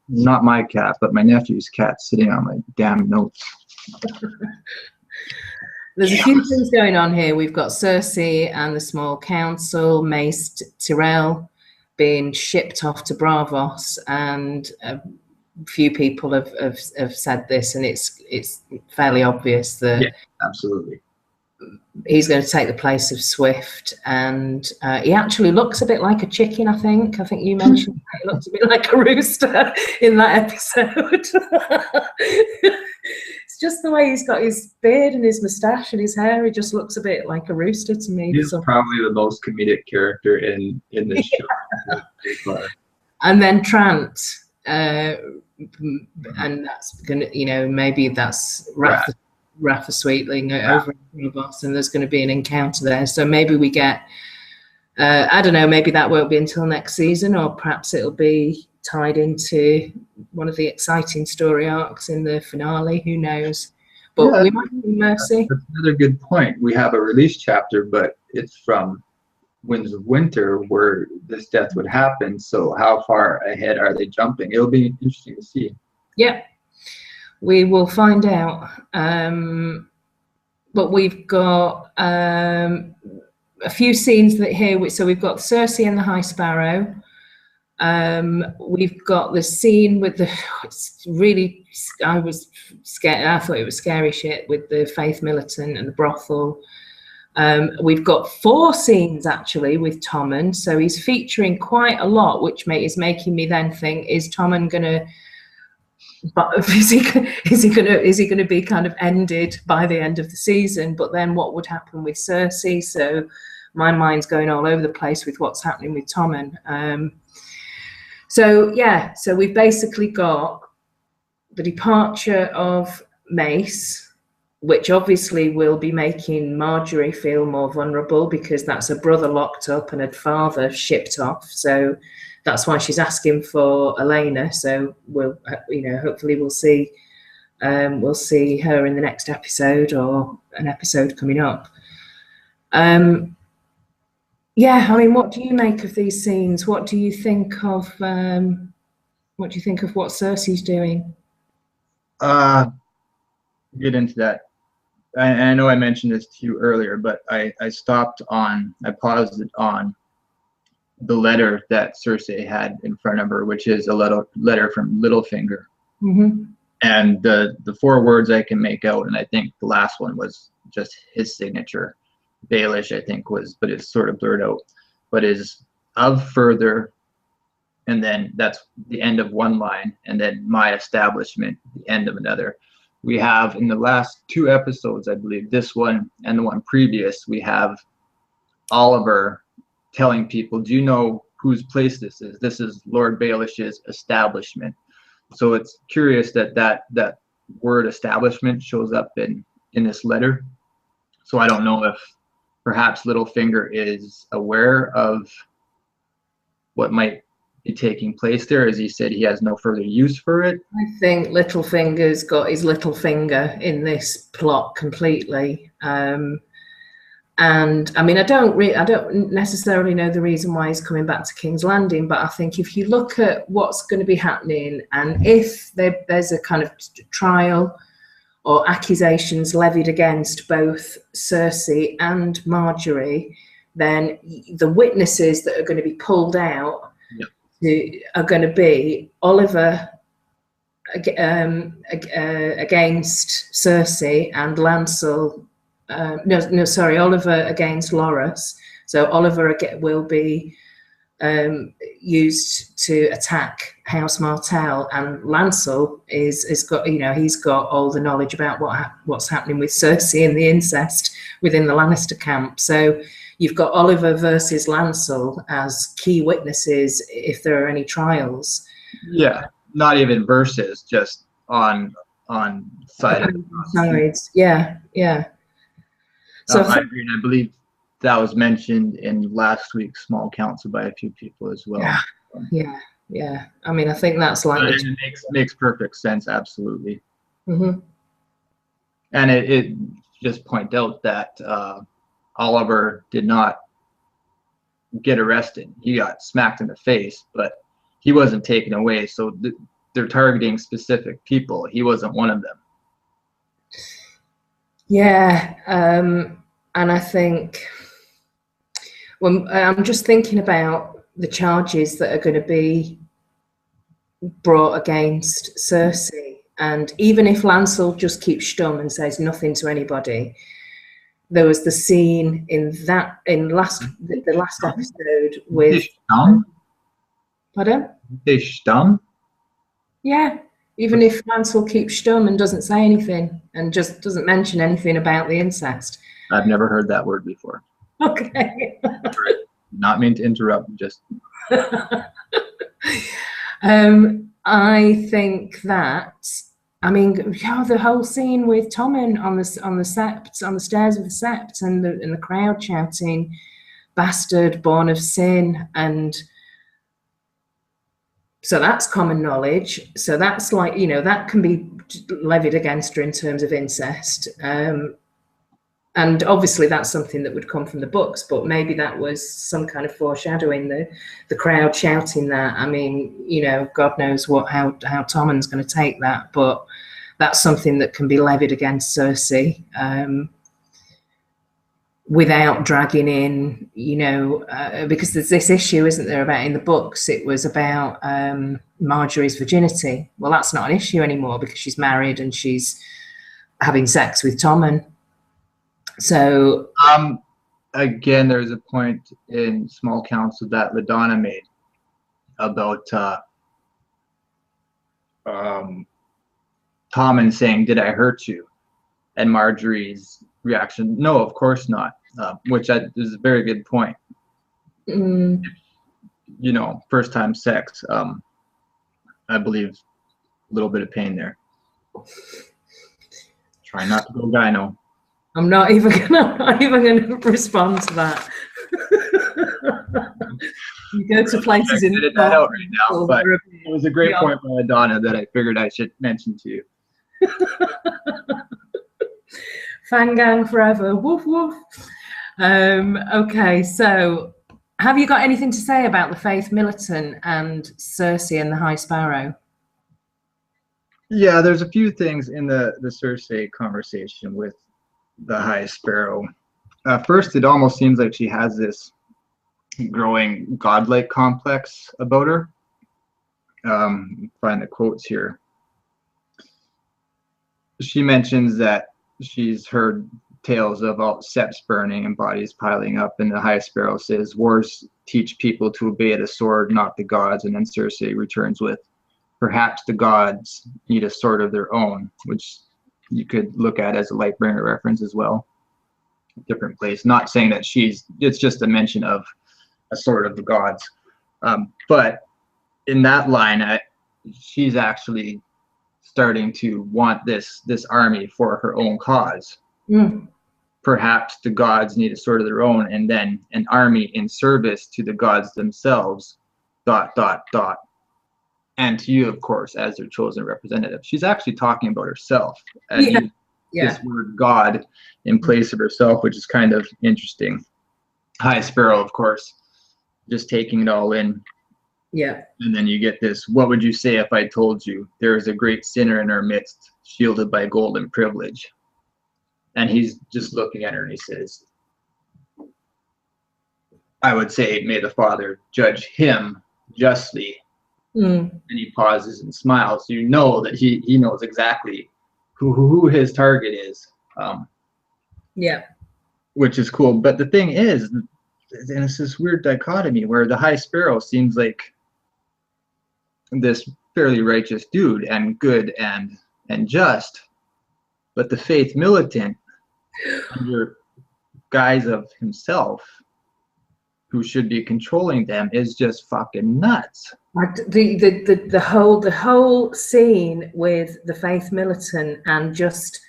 Not my cat, but my nephew's cat sitting on my damn notes. There's a few things going on here. We've got Cersei and the small council, Mace Tyrell being shipped off to Braavos, and a few people have said this, and it's fairly obvious that absolutely he's going to take the place of Swift, and he actually looks a bit like a chicken. I think you mentioned he looks a bit like a rooster in that episode. It's just the way he's got his beard and his moustache and his hair. He just looks a bit like a rooster to me. He's probably the most comedic character in this show. And then Trant, and that's gonna, maybe that's Rafa Sweetling over in Braavos, and there's going to be an encounter there. So maybe we get, I don't know, maybe that won't be until next season, or perhaps it'll be tied into one of the exciting story arcs in the finale. Who knows? But we might need Mercy. That's another good point. We have a release chapter, but it's from Winds of Winter where this death would happen. So how far ahead are they jumping? It'll be interesting to see. Yeah. We will find out. But we've got a few scenes that here. So we've got Cersei and the High Sparrow. We've got the scene with I was scared. I thought it was scary shit with the Faith Militant and the brothel. We've got 4 scenes actually with Tommen. So he's featuring quite a lot, which is making me then think, is Tommen gonna? But is he going to be kind of ended by the end of the season? But then what would happen with Cersei? So my mind's going all over the place with what's happening with Tommen. So we've basically got the departure of Mace, which obviously will be making Marjorie feel more vulnerable because that's a brother locked up and a father shipped off. So that's why she's asking for Elena. So we'll, hopefully we'll see her in the next episode or an episode coming up. What do you make of these scenes? What do you think of what Cersei's doing? Get into that. I know I mentioned this to you earlier, but I paused it on the letter that Cersei had in front of her, which is a letter from Littlefinger. Mm-hmm. And the 4 words I can make out, and I think the last one was just his signature. Baelish, I think, but it's sort of blurred out, but is of further, and then that's the end of one line, and then my establishment, the end of another. We have in the last 2 episodes, I believe, this one and the one previous, we have Oliver telling people, do you know whose place this is? This is Lord Baelish's establishment. So it's curious that word establishment shows up in this letter. So I don't know if perhaps Littlefinger is aware of what might be taking place there, as he said he has no further use for it. I think Littlefinger's got his little finger in this plot completely. And I mean, I don't necessarily know the reason why he's coming back to King's Landing, but I think if you look at what's going to be happening, and if there's a kind of trial or accusations levied against both Cersei and Marjorie, then the witnesses that are going to be pulled out are going to be Oliver against Cersei and Lancel. Oliver against Loras. So Oliver will be used to attack House Martell, and Lancel is got, he's got all the knowledge about what's happening with Cersei and the incest within the Lannister camp. So you've got Oliver versus Lancel as key witnesses if there are any trials. Yeah, not even versus, just on sides. Yeah. So I agree, and I believe that was mentioned in last week's small council by a few people as well. Yeah. I mean, I think that's likely. It makes perfect sense, absolutely. Mm-hmm. And it just point out that Oliver did not get arrested. He got smacked in the face, but he wasn't taken away. So they're targeting specific people. He wasn't one of them. Yeah, and I think when I'm just thinking about the charges that are going to be brought against Cersei, and even if Lancel just keeps stum and says nothing to anybody, there was the scene in the last episode with pardon? They stum? Yeah. Even if Lancel keeps stum and doesn't say anything and just doesn't mention anything about the incest. I've never heard that word before. Okay. Not mean to interrupt, just. I think that, I mean, the whole scene with Tommen on the sept, on the stairs of the sept, and the crowd shouting, "Bastard, born of sin," and so that's common knowledge. So that's like, that can be levied against her in terms of incest. And obviously that's something that would come from the books, but maybe that was some kind of foreshadowing, the crowd shouting that. I mean, God knows how Tommen's going to take that, but that's something that can be levied against Cersei. Without dragging in, because there's this issue, isn't there, about in the books, it was about Marjorie's virginity. Well, that's not an issue anymore because she's married and she's having sex with Tommen. So again, there's a point in small council that LaDonna made about Tommen saying, "Did I hurt you?" And Marjorie's reaction, "No, of course not," which is a very good point. First time sex, I believe a little bit of pain there. Try not to go gyno. I'm not even gonna respond to that. You go to places in the that out right now, but it was a great point by Donna that I figured I should mention to you. Fangang forever. Woof woof. Okay, so have you got anything to say about the Faith Militant and Cersei and the High Sparrow? Yeah, there's a few things in the Cersei conversation with the High Sparrow. First, it almost seems like she has this growing godlike complex about her. Find the quotes here. She mentions that she's heard tales of all septs burning and bodies piling up, and the High Sparrow says, "Wars teach people to obey the sword, not the gods." And then Cersei returns with, "Perhaps the gods need a sword of their own," which you could look at as a Lightbringer reference as well. Different place. Not saying that it's just a mention of a sword of the gods. But in that line, she's actually starting to want this army for her own cause. perhaps the gods need a sword of their own, and then an army in service to the gods themselves, ... and to you, of course, as their chosen representative. She's actually talking about herself and used this word God in place of herself, which is kind of interesting. High Sparrow, of course, just taking it all in. Yeah. And then you get this, what would you say if I told you there is a great sinner in our midst, shielded by golden privilege? And he's just looking at her and he says, I would say, may the Father judge him justly. And he pauses and smiles. So you know that he knows exactly who his target is. Which is cool. But the thing is, and it's this weird dichotomy where the High Sparrow seems like this fairly righteous dude and good and just, but the faith militant, under guise of himself, who should be controlling them, is just fucking nuts. The whole scene with the faith militant and just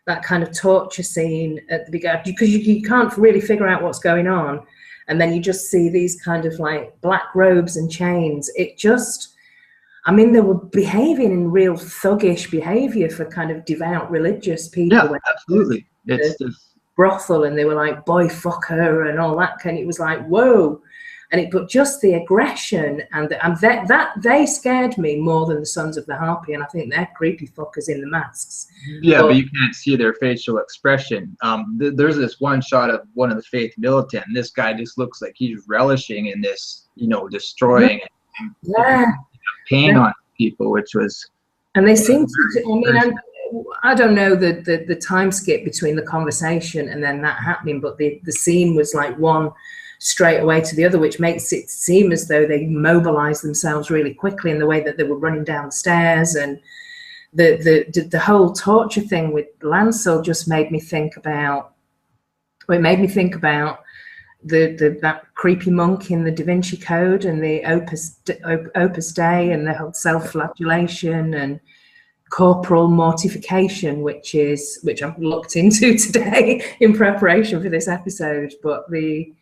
that kind of torture scene at the beginning, because you can't really figure out what's going on, and then you just see these kind of like black robes and chains. It just, I mean, they were behaving in real thuggish behavior for kind of devout religious people. Yeah, absolutely. It's just brothel, and they were like, boy, fuck her and all that kind. It was like, whoa. And but just the aggression and that they scared me more than the Sons of the Harpy, and I think they're creepy fuckers in the masks. Yeah, but you can't see their facial expression. There's this one shot of one of the faith militant, and this guy just looks like he's relishing in this, destroying and pain on people, which was. And they seem to. I mean, I don't know the time skip between the conversation and then that happening, but the scene was like one straight away to the other, which makes it seem as though they mobilized themselves really quickly in the way that they were running down the stairs. And the whole torture thing with Lancel just made me think about, that creepy monk in the Da Vinci Code and the Opus Dei and the whole self-flagellation and corporal mortification, which I've looked into today in preparation for this episode. But the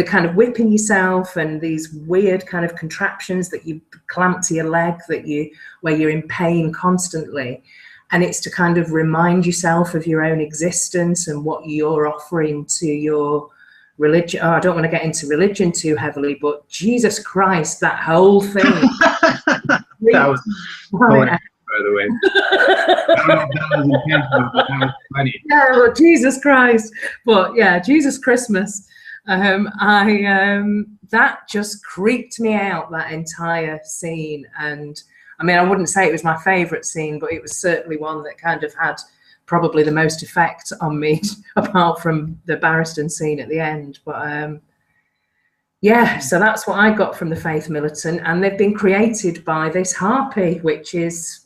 kind of whipping yourself and these weird kind of contraptions that you clamp to your leg where you're in pain constantly. And it's to kind of remind yourself of your own existence and what you're offering to your religion. Oh, I don't want to get into religion too heavily, but Jesus Christ, that whole thing. That was funny, by the way. I don't know if that was intentional, but that was funny. Yeah, well, Jesus Christ. But yeah, Jesus Christmas. That just creeped me out, that entire scene. And I mean, I wouldn't say it was my favorite scene, but it was certainly one that kind of had probably the most effect on me, apart from the Barristan scene at the end. But yeah, so that's what I got from the faith militant, and they've been created by this harpy, which is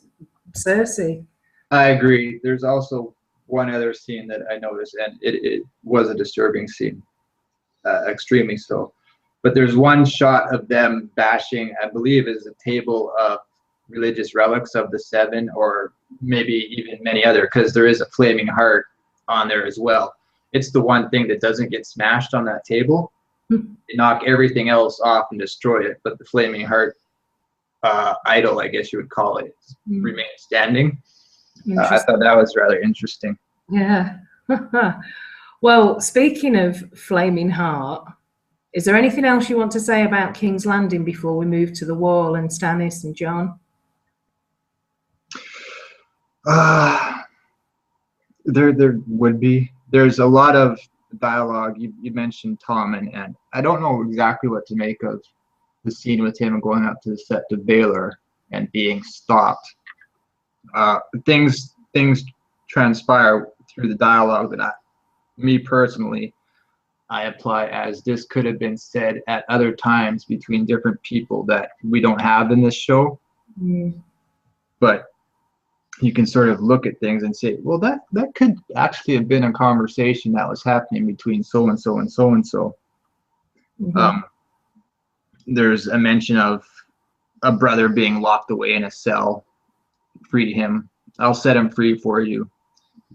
Cersei. I agree. There's also one other scene that I noticed, and it was a disturbing scene. Extremely so. But there's one shot of them bashing, I believe is a table of religious relics of the seven, or maybe even many other, because there is a flaming heart on there as well. It's the one thing that doesn't get smashed on that table. They knock everything else off and destroy it, but the flaming heart idol, I guess you would call it, remains standing. I thought that was rather interesting. Yeah. Well, speaking of Flaming Heart, is there anything else you want to say about King's Landing before we move to the Wall and Stannis and Jon? There would be. There's a lot of dialogue. You mentioned Tom, and I don't know exactly what to make of the scene with him going up to the Sept of Baelor and being stopped. Things transpire through the dialogue that me personally, I apply as this could have been said at other times between different people that we don't have in this show. But you can sort of look at things and say, well, that could actually have been a conversation that was happening between so and so and so and so. There's a mention of a brother being locked away in a cell. Free him. I'll set him free for you.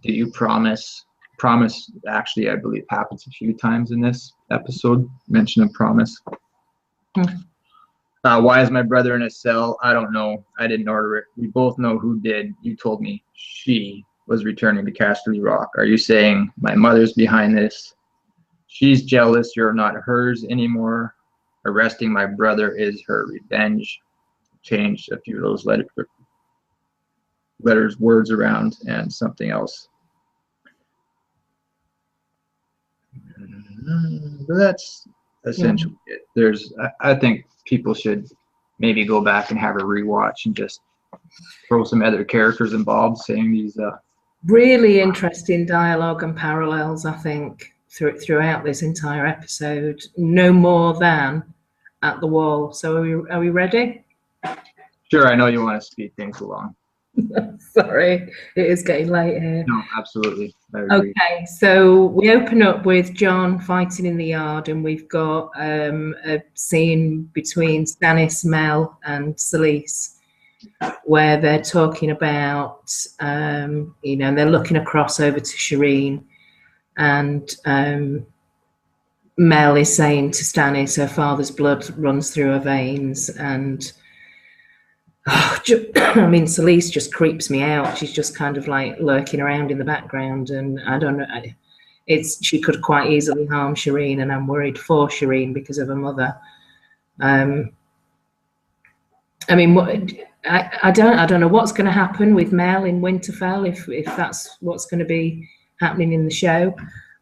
Do you promise promise actually, I believe, happens a few times in this episode. Mention of promise. Why is my brother in a cell? I don't know. I didn't order it. We both know who did. You told me she was returning to Casterly Rock. Are you saying my mother's behind this? She's jealous you're not hers anymore. Arresting my brother is her revenge. Changed a few of those letters, words around, and something else. That's essentially it. I think people should maybe go back and have a rewatch and just throw some other characters involved saying these really interesting dialogue and parallels, I think, throughout this entire episode. No more than at the wall. So are we ready? Sure, I know you want to speed things along. Sorry, it is getting late here. No, absolutely. I agree. Okay, so we open up with Jon fighting in the yard, and we've got a scene between Stannis, Mel, and Selyse, where they're talking about, they're looking across over to Shireen, and Mel is saying to Stannis her father's blood runs through her veins, and Selyse just creeps me out. She's just kind of like lurking around in the background, and I don't know. She could quite easily harm Shireen, and I'm worried for Shireen because of her mother. I don't know what's going to happen with Mel in Winterfell if that's what's going to be happening in the show.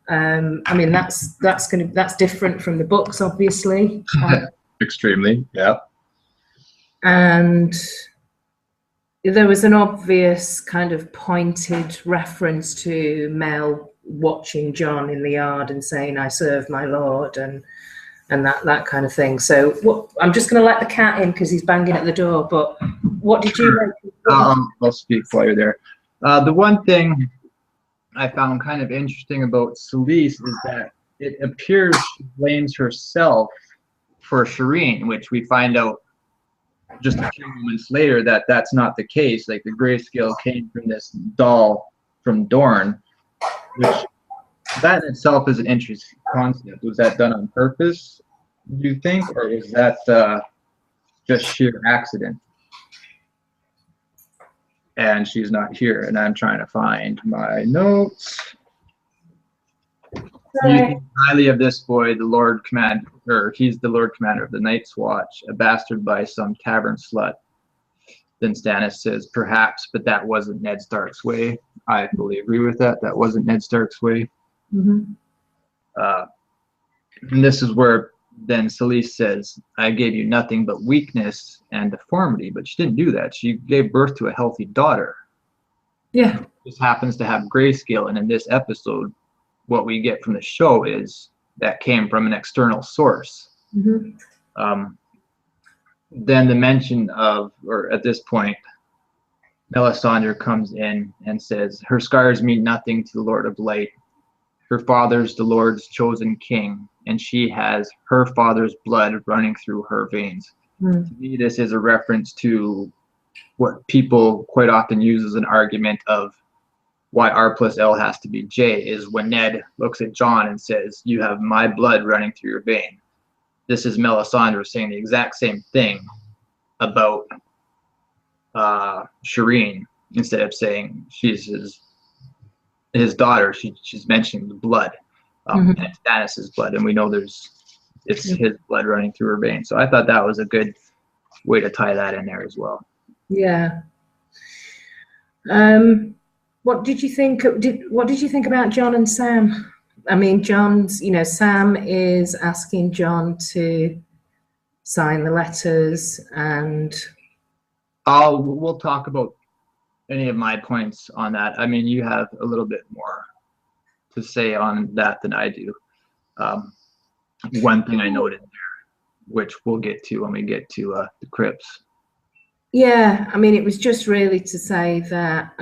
That's different from the books, obviously. Extremely, yeah. And there was an obvious kind of pointed reference to Mel watching Jon in the yard and saying, "I serve my lord," and that kind of thing. So I'm just going to let the cat in because he's banging at the door. But what did you make? I'll speak while you're there. The one thing I found kind of interesting about Selyse is that it appears she blames herself for Shireen, which we find out just a few moments later that that's not the case. Like, the grayscale came from this doll from Dorne, which that in itself is an interesting concept. Was that done on purpose, do you think, or is that just sheer accident? And she's not here, and I'm trying to find my notes. You think highly of this boy, the Lord Commander, or he's the Lord Commander of the Night's Watch, a bastard by some tavern slut. Then Stannis says, perhaps, but that wasn't Ned Stark's way. I fully agree with that. That wasn't Ned Stark's way. Mm-hmm. And this is where then Selyse says, I gave you nothing but weakness and deformity, but she didn't do that. She gave birth to a healthy daughter. Yeah. Just happens to have grayscale, and in this episode, what we get from the show is that came from an external source. Mm-hmm. Then the mention of, or at this point, Melisandre comes in and says, her scars mean nothing to the Lord of Light. Her father's the Lord's chosen king, and she has her father's blood running through her veins. To me, this is a reference to what people quite often use as an argument of why R plus L has to be J, is when Ned looks at Jon and says, you have my blood running through your vein. This is Melisandre saying the exact same thing about Shireen. Instead of saying she's his daughter, she's mentioning the blood, and Stannis' blood, and we know it's his blood running through her veins. So I thought that was a good way to tie that in there as well. Yeah. What did you think? What did you think about Jon and Sam? I mean, Sam is asking Jon to sign the letters, and we'll talk about any of my points on that. I mean, you have a little bit more to say on that than I do. One thing I noted there, which we'll get to when we get to the crypts. Yeah, I mean, it was just really to say that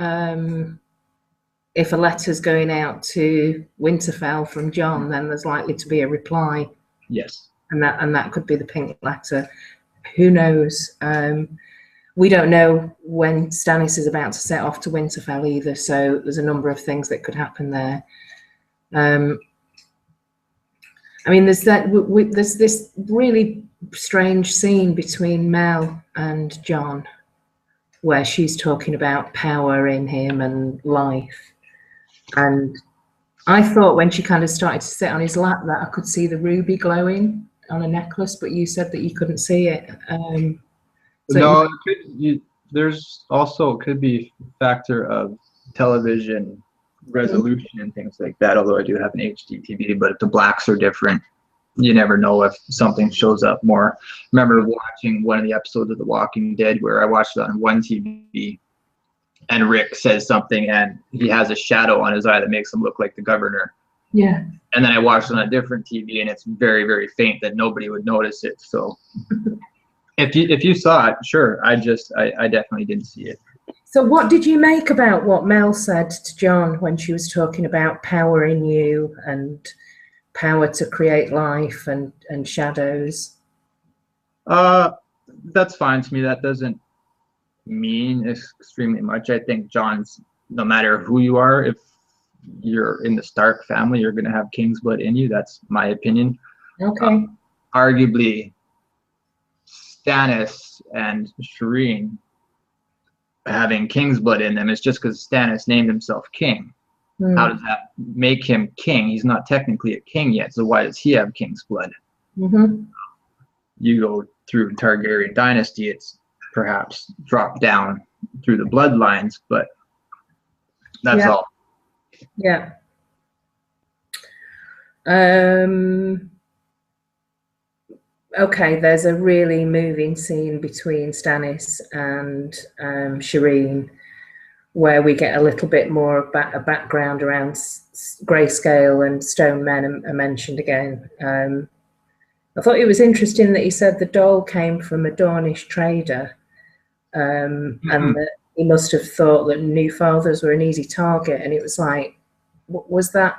if a letter's going out to Winterfell from Jon, then there's likely to be a reply. Yes. And that could be the pink letter. Who knows? We don't know when Stannis is about to set off to Winterfell either, so there's a number of things that could happen there. I mean, there's this really strange scene between Mel and Jon where she's talking about power in him and life. And I thought when she kind of started to sit on his lap that I could see the ruby glowing on a necklace, but you said that you couldn't see it. So No, there's also could be a factor of television resolution and things like that, although I do have an HD TV, but if the blacks are different, you never know if something shows up more. I remember watching one of the episodes of The Walking Dead where I watched it on one TV and Rick says something and he has a shadow on his eye that makes him look like the governor. Yeah. And then I watched it on a different TV and it's very, very faint that nobody would notice it. So if you saw it, sure. I definitely didn't see it. So what did you make about what Mel said to Jon when she was talking about power in you and power to create life and shadows? That's fine to me. That doesn't mean extremely much. I think Jon's, no matter who you are, if you're in the Stark family, you're going to have king's blood in you. That's my opinion. Okay. Arguably, Stannis and Shireen having king's blood in them is just because Stannis named himself king. How does that make him king? He's not technically a king yet, so why does he have king's blood? You go through Targaryen dynasty, it's perhaps dropped down through the bloodlines, but that's all. Yeah. Okay, there's a really moving scene between Stannis and Shireen where we get a little bit more about a background around grayscale and stone men are mentioned again. I thought it was interesting that he said the doll came from a Dornish trader, and that he must have thought that new fathers were an easy target. And it was like, was that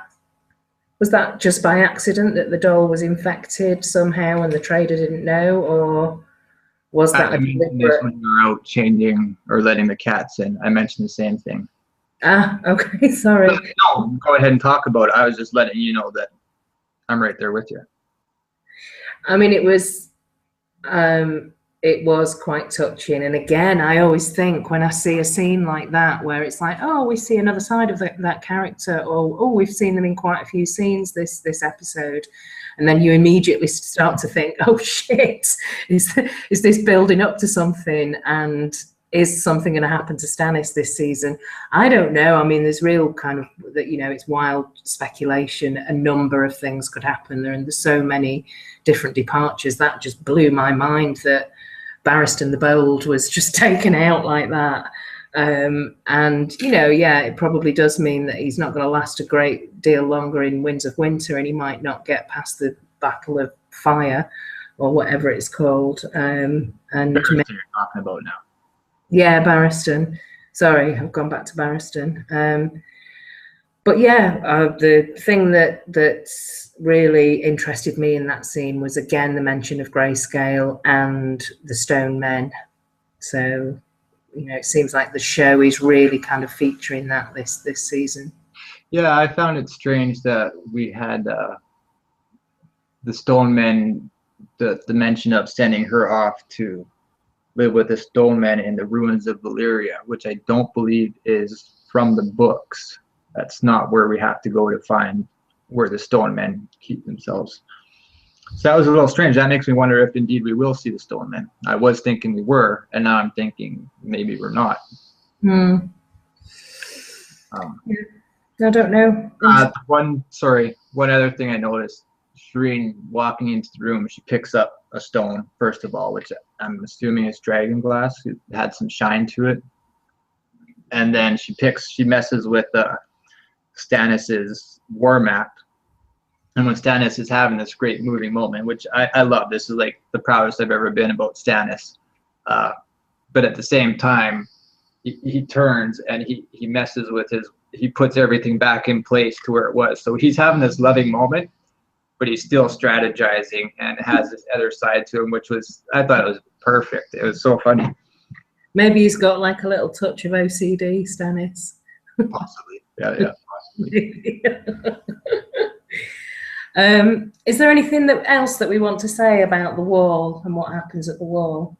just by accident that the doll was infected somehow and the trader didn't know, or was that a deliberate... when you were out changing or letting the cats in, I mentioned the same thing. Ah, okay, sorry. No, go ahead and talk about it. I was just letting you know that I'm right there with you. I mean, it was quite touching. And again, I always think when I see a scene like that where it's like, oh, we see another side of that character, or oh, we've seen them in quite a few scenes this episode, and then you immediately start to think, oh shit, is this building up to something, and is something going to happen to Stannis this season? I don't know. I mean, there's real kind of that, it's wild speculation. A number of things could happen there, and there's so many different departures. That just blew my mind that Barristan the Bold was just taken out like that. And it probably does mean that he's not going to last a great deal longer in Winds of Winter, and he might not get past the Battle of Fire or whatever it's called. And Barristan you're talking about now. Yeah, Barristan. Sorry, I've gone back to Barristan. But yeah, the thing that really interested me in that scene was, again, the mention of grayscale and the stone men. So, it seems like the show is really kind of featuring that this season. Yeah, I found it strange that we had the stone men, the mention of sending her off to live with the stone men in the ruins of Valyria, which I don't believe is from the books. That's not where we have to go to find where the stone men keep themselves. So that was a little strange. That makes me wonder if indeed we will see the stone men. I was thinking we were, and now I'm thinking maybe we're not. I don't know. One other thing I noticed, Shireen walking into the room, she picks up a stone, first of all, which I'm assuming is dragon glass. It had some shine to it. And then she messes with Stannis's war map. And when Stannis is having this great moving moment, which I love, this is like the proudest I've ever been about Stannis. But at the same time, he turns and he messes with he puts everything back in place to where it was. So he's having this loving moment, but he's still strategizing and has this other side to him, I thought it was perfect. It was so funny. Maybe he's got like a little touch of OCD, Stannis. Possibly. Yeah. Is there anything else that we want to say about the wall and what happens at the wall?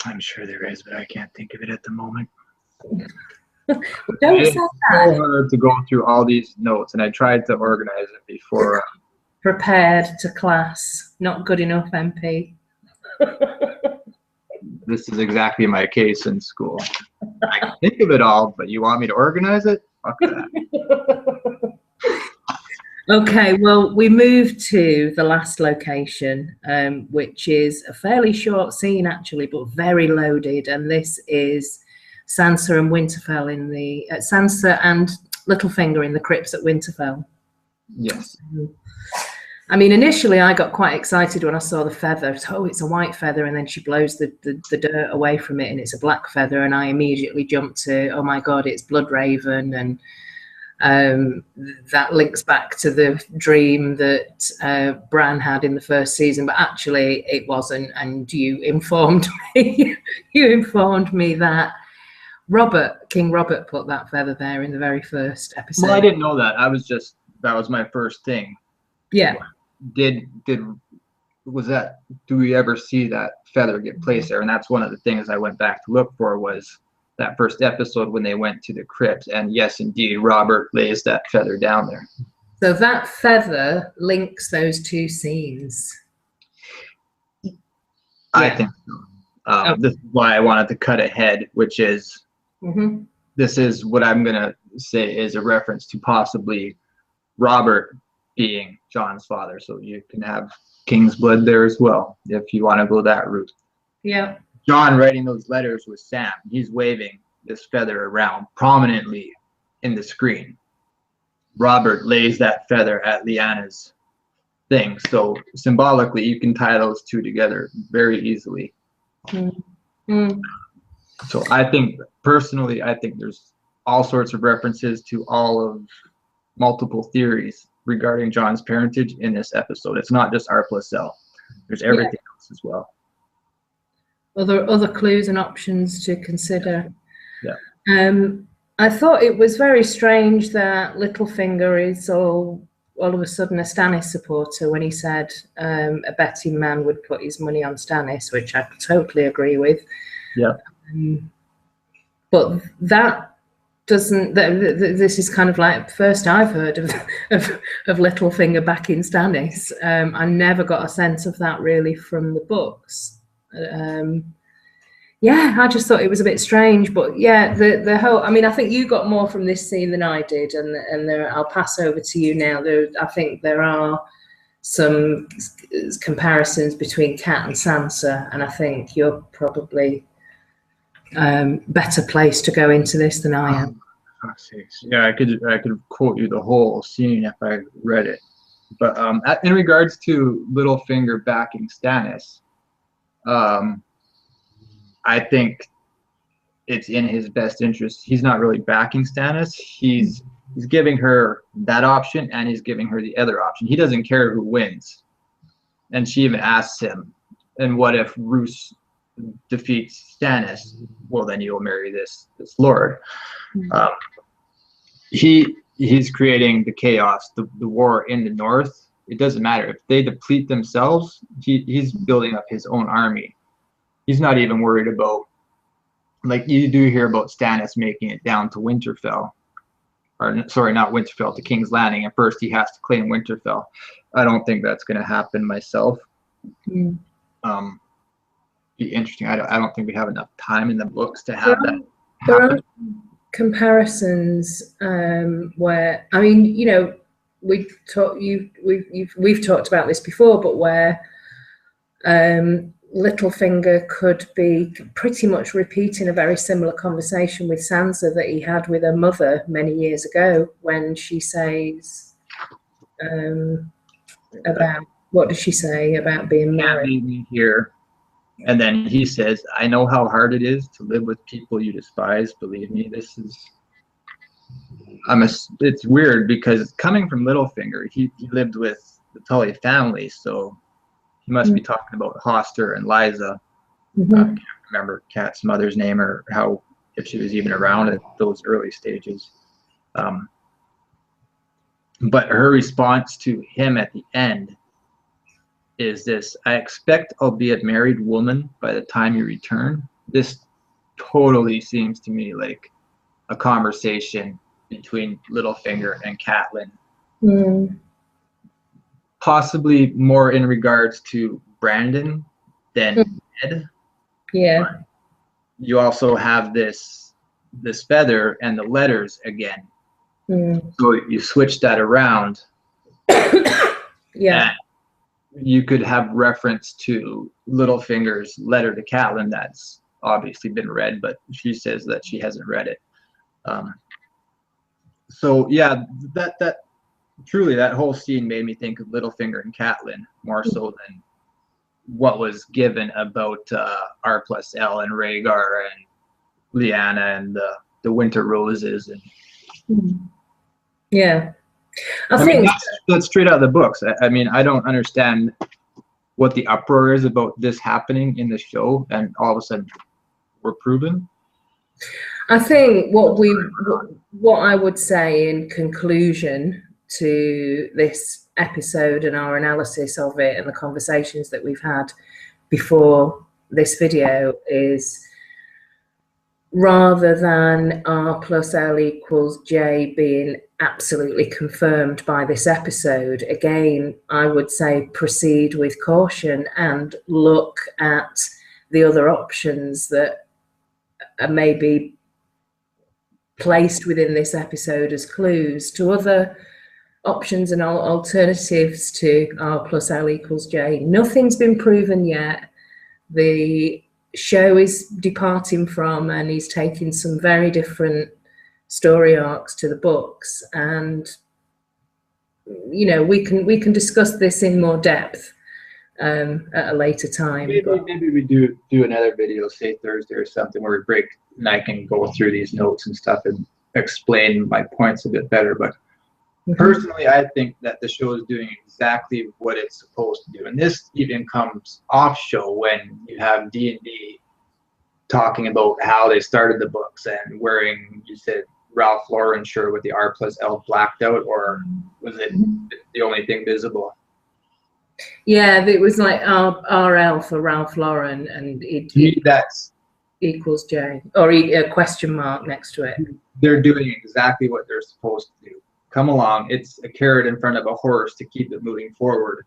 I'm sure there is, but I can't think of it at the moment. Don't It's say so that. hard to go through all these notes, and I tried to organize it before. Prepared to class, not good enough, MP. This is exactly my case in school. I can think of it all, but you want me to organize it? Fuck that. Okay, well, we move to the last location, which is a fairly short scene, actually, but very loaded. And this is Sansa and Winterfell in the Sansa and Littlefinger in the crypts at Winterfell. Yes. I mean, initially I got quite excited when I saw the feather. Oh, it's a white feather, and then she blows the dirt away from it, and it's a black feather, and I immediately jumped to, oh my God, it's Bloodraven, and that links back to the dream that Bran had in the first season, but actually it wasn't, and you informed me. You informed me that King Robert put that feather there in the very first episode. Well, I didn't know that. That was my first thing. Yeah. Do we ever see that feather get placed there? And that's one of the things I went back to look for, was that first episode when they went to the crypt. And yes, indeed, Robert lays that feather down there. So that feather links those two scenes. I think so. This is why I wanted to cut ahead, which is, this is what I'm going to say is a reference to possibly Robert being Jon's father. So you can have King's blood there as well, if you want to go that route. Yeah. Jon writing those letters with Sam, he's waving this feather around prominently in the screen. Robert lays that feather at Lyanna's thing. So symbolically, you can tie those two together very easily. So I think, personally, I think there's all sorts of references to all of multiple theories regarding Jon's parentage in this episode. It's not just R+L. There's everything else as well. Other clues and options to consider. Yeah. I thought it was very strange that Littlefinger is all of a sudden a Stannis supporter when he said a betting man would put his money on Stannis, which I totally agree with. Yeah. But that doesn't. This is kind of like first I've heard of Littlefinger backing Stannis. I never got a sense of that really from the books. Yeah, I just thought it was a bit strange, but yeah, the whole. I mean, I think you got more from this scene than I did, and I'll pass over to you now. I think there are some comparisons between Cat and Sansa, and I think you're probably better placed to go into this than I am. Yeah, I could quote you the whole scene if I read it, but in regards to Littlefinger backing Stannis, I think it's in his best interest. He's not really backing Stannis. He's giving her that option, and he's giving her the other option. He doesn't care who wins. And she even asks him, and what if Roose defeats Stannis? Well, then you'll marry this lord. He's creating the chaos, the war in the north. It doesn't matter if they deplete themselves. He's building up his own army. He's not even worried about, like you do hear about Stannis making it down to Winterfell, or sorry, not Winterfell, to King's Landing, and first he has to claim Winterfell. I don't think that's going to happen myself. Be interesting. I don't think we have enough time in the books to have that happen. There are comparisons where, I mean, you know, we've talked about this before, but where Littlefinger could be pretty much repeating a very similar conversation with Sansa that he had with her mother many years ago, when she says about, what does she say about being married? Can't leave me here. And then he says, I know how hard it is to live with people you despise. Believe me, it's weird because coming from Littlefinger, he lived with the Tully family, so he must be talking about Hoster and Liza. I can't remember Kat's mother's name or if she was even around at those early stages. Um, but her response to him at the end is this: I expect I'll be a married woman by the time you return. This totally seems to me like a conversation between Littlefinger and Catelyn. Possibly more in regards to Brandon than Ned. Yeah. But you also have this feather and the letters again. So you switch that around. Yeah. You could have reference to Littlefinger's letter to Catelyn that's obviously been read, but she says that she hasn't read it. So yeah, that truly, that whole scene made me think of Littlefinger and Catelyn more so than what was given about R+L and Rhaegar and Lyanna and the Winter Roses. And yeah, I mean, that's straight out of the books. I mean, I don't understand what the uproar is about this happening in the show, and all of a sudden we're proven. I think what I would say in conclusion to this episode and our analysis of it and the conversations that we've had before this video is, rather than R+L=J being absolutely confirmed by this episode, again, I would say proceed with caution and look at the other options that are maybe placed within this episode as clues to other options and alternatives to R+L=J. Nothing's been proven yet. The show is departing from and he's taking some very different story arcs to the books, and you know, we can discuss this in more depth at a later time. Maybe we do another video, say Thursday or something, where we break and I can go through these notes and stuff and explain my points a bit better. But personally, I think that the show is doing exactly what it's supposed to do, and this even comes off show when you have D&D talking about how they started the books and wearing, you said, Ralph Lauren shirt with the R+L blacked out, or was it the only thing visible? Yeah, it was like RL for Ralph Lauren, and that's =J, or a question mark next to it. They're doing exactly what they're supposed to do. Come along. It's a carrot in front of a horse to keep it moving forward.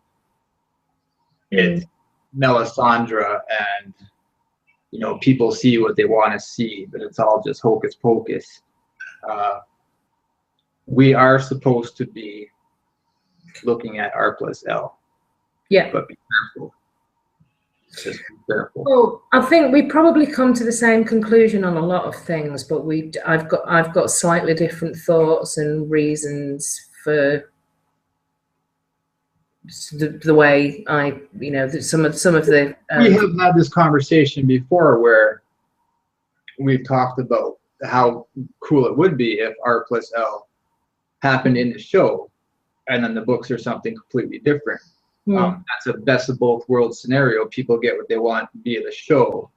It's Melisandre, and you know, people see what they want to see, but it's all just hocus pocus. We are supposed to be looking at R+L. Yeah. But be careful. Just be careful. Well, I think we probably come to the same conclusion on a lot of things, but I've got slightly different thoughts and reasons for the way I, you know, some of the. We have had this conversation before where we've talked about how cool it would be if R+L happened in the show, and then the books are something completely different. That's a best of both worlds scenario. People get what they want via the show,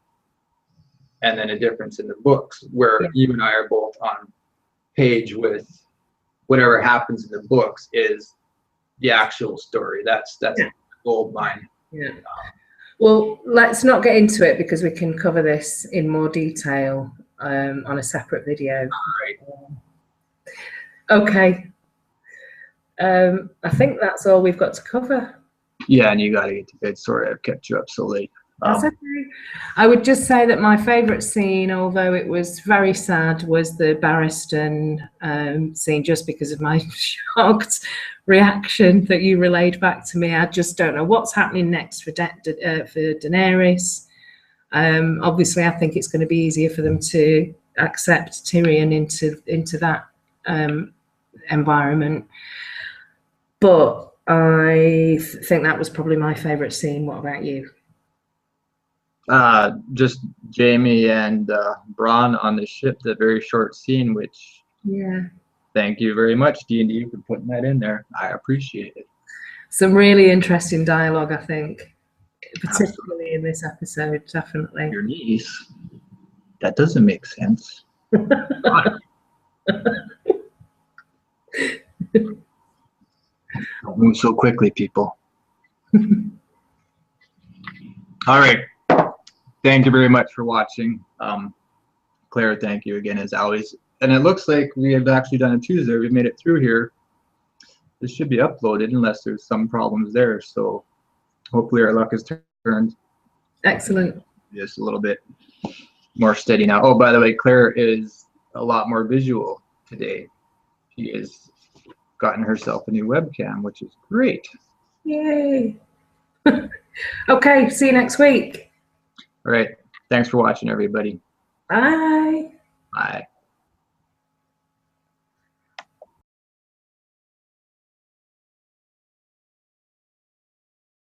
and then a difference in the books, where you and I are both on page with whatever happens in the books is the actual story. That's a gold mine. Yeah. Well, let's not get into it because we can cover this in more detail on a separate video. All right. Okay. I think that's all we've got to cover. Yeah, and you got to get to bed. Sorry I've kept you up so late. That's okay. I would just say that my favourite scene, although it was very sad, was the Barristan scene, just because of my shocked reaction that you relayed back to me. I just don't know what's happening next for Daenerys. Obviously, I think it's going to be easier for them to accept Tyrion into that environment. But I think that was probably my favourite scene. What about you? Just Jaime and Bronn on the ship, the very short scene, which thank you very much, D&D, for putting that in there. I appreciate it. Some really interesting dialogue, I think, particularly in this episode, definitely. Your niece? That doesn't make sense. Don't move so quickly, people. All right. Thank you very much for watching. Claire, thank you again as always. And it looks like we have actually done a Tuesday. We've made it through here. This should be uploaded unless there's some problems there. So hopefully our luck has turned. Excellent. Just a little bit more steady now. Oh, by the way, Claire is a lot more visual today. She has gotten herself a new webcam, which is great. Yay. Okay, see you next week. All right. Thanks for watching, everybody. Bye. Bye.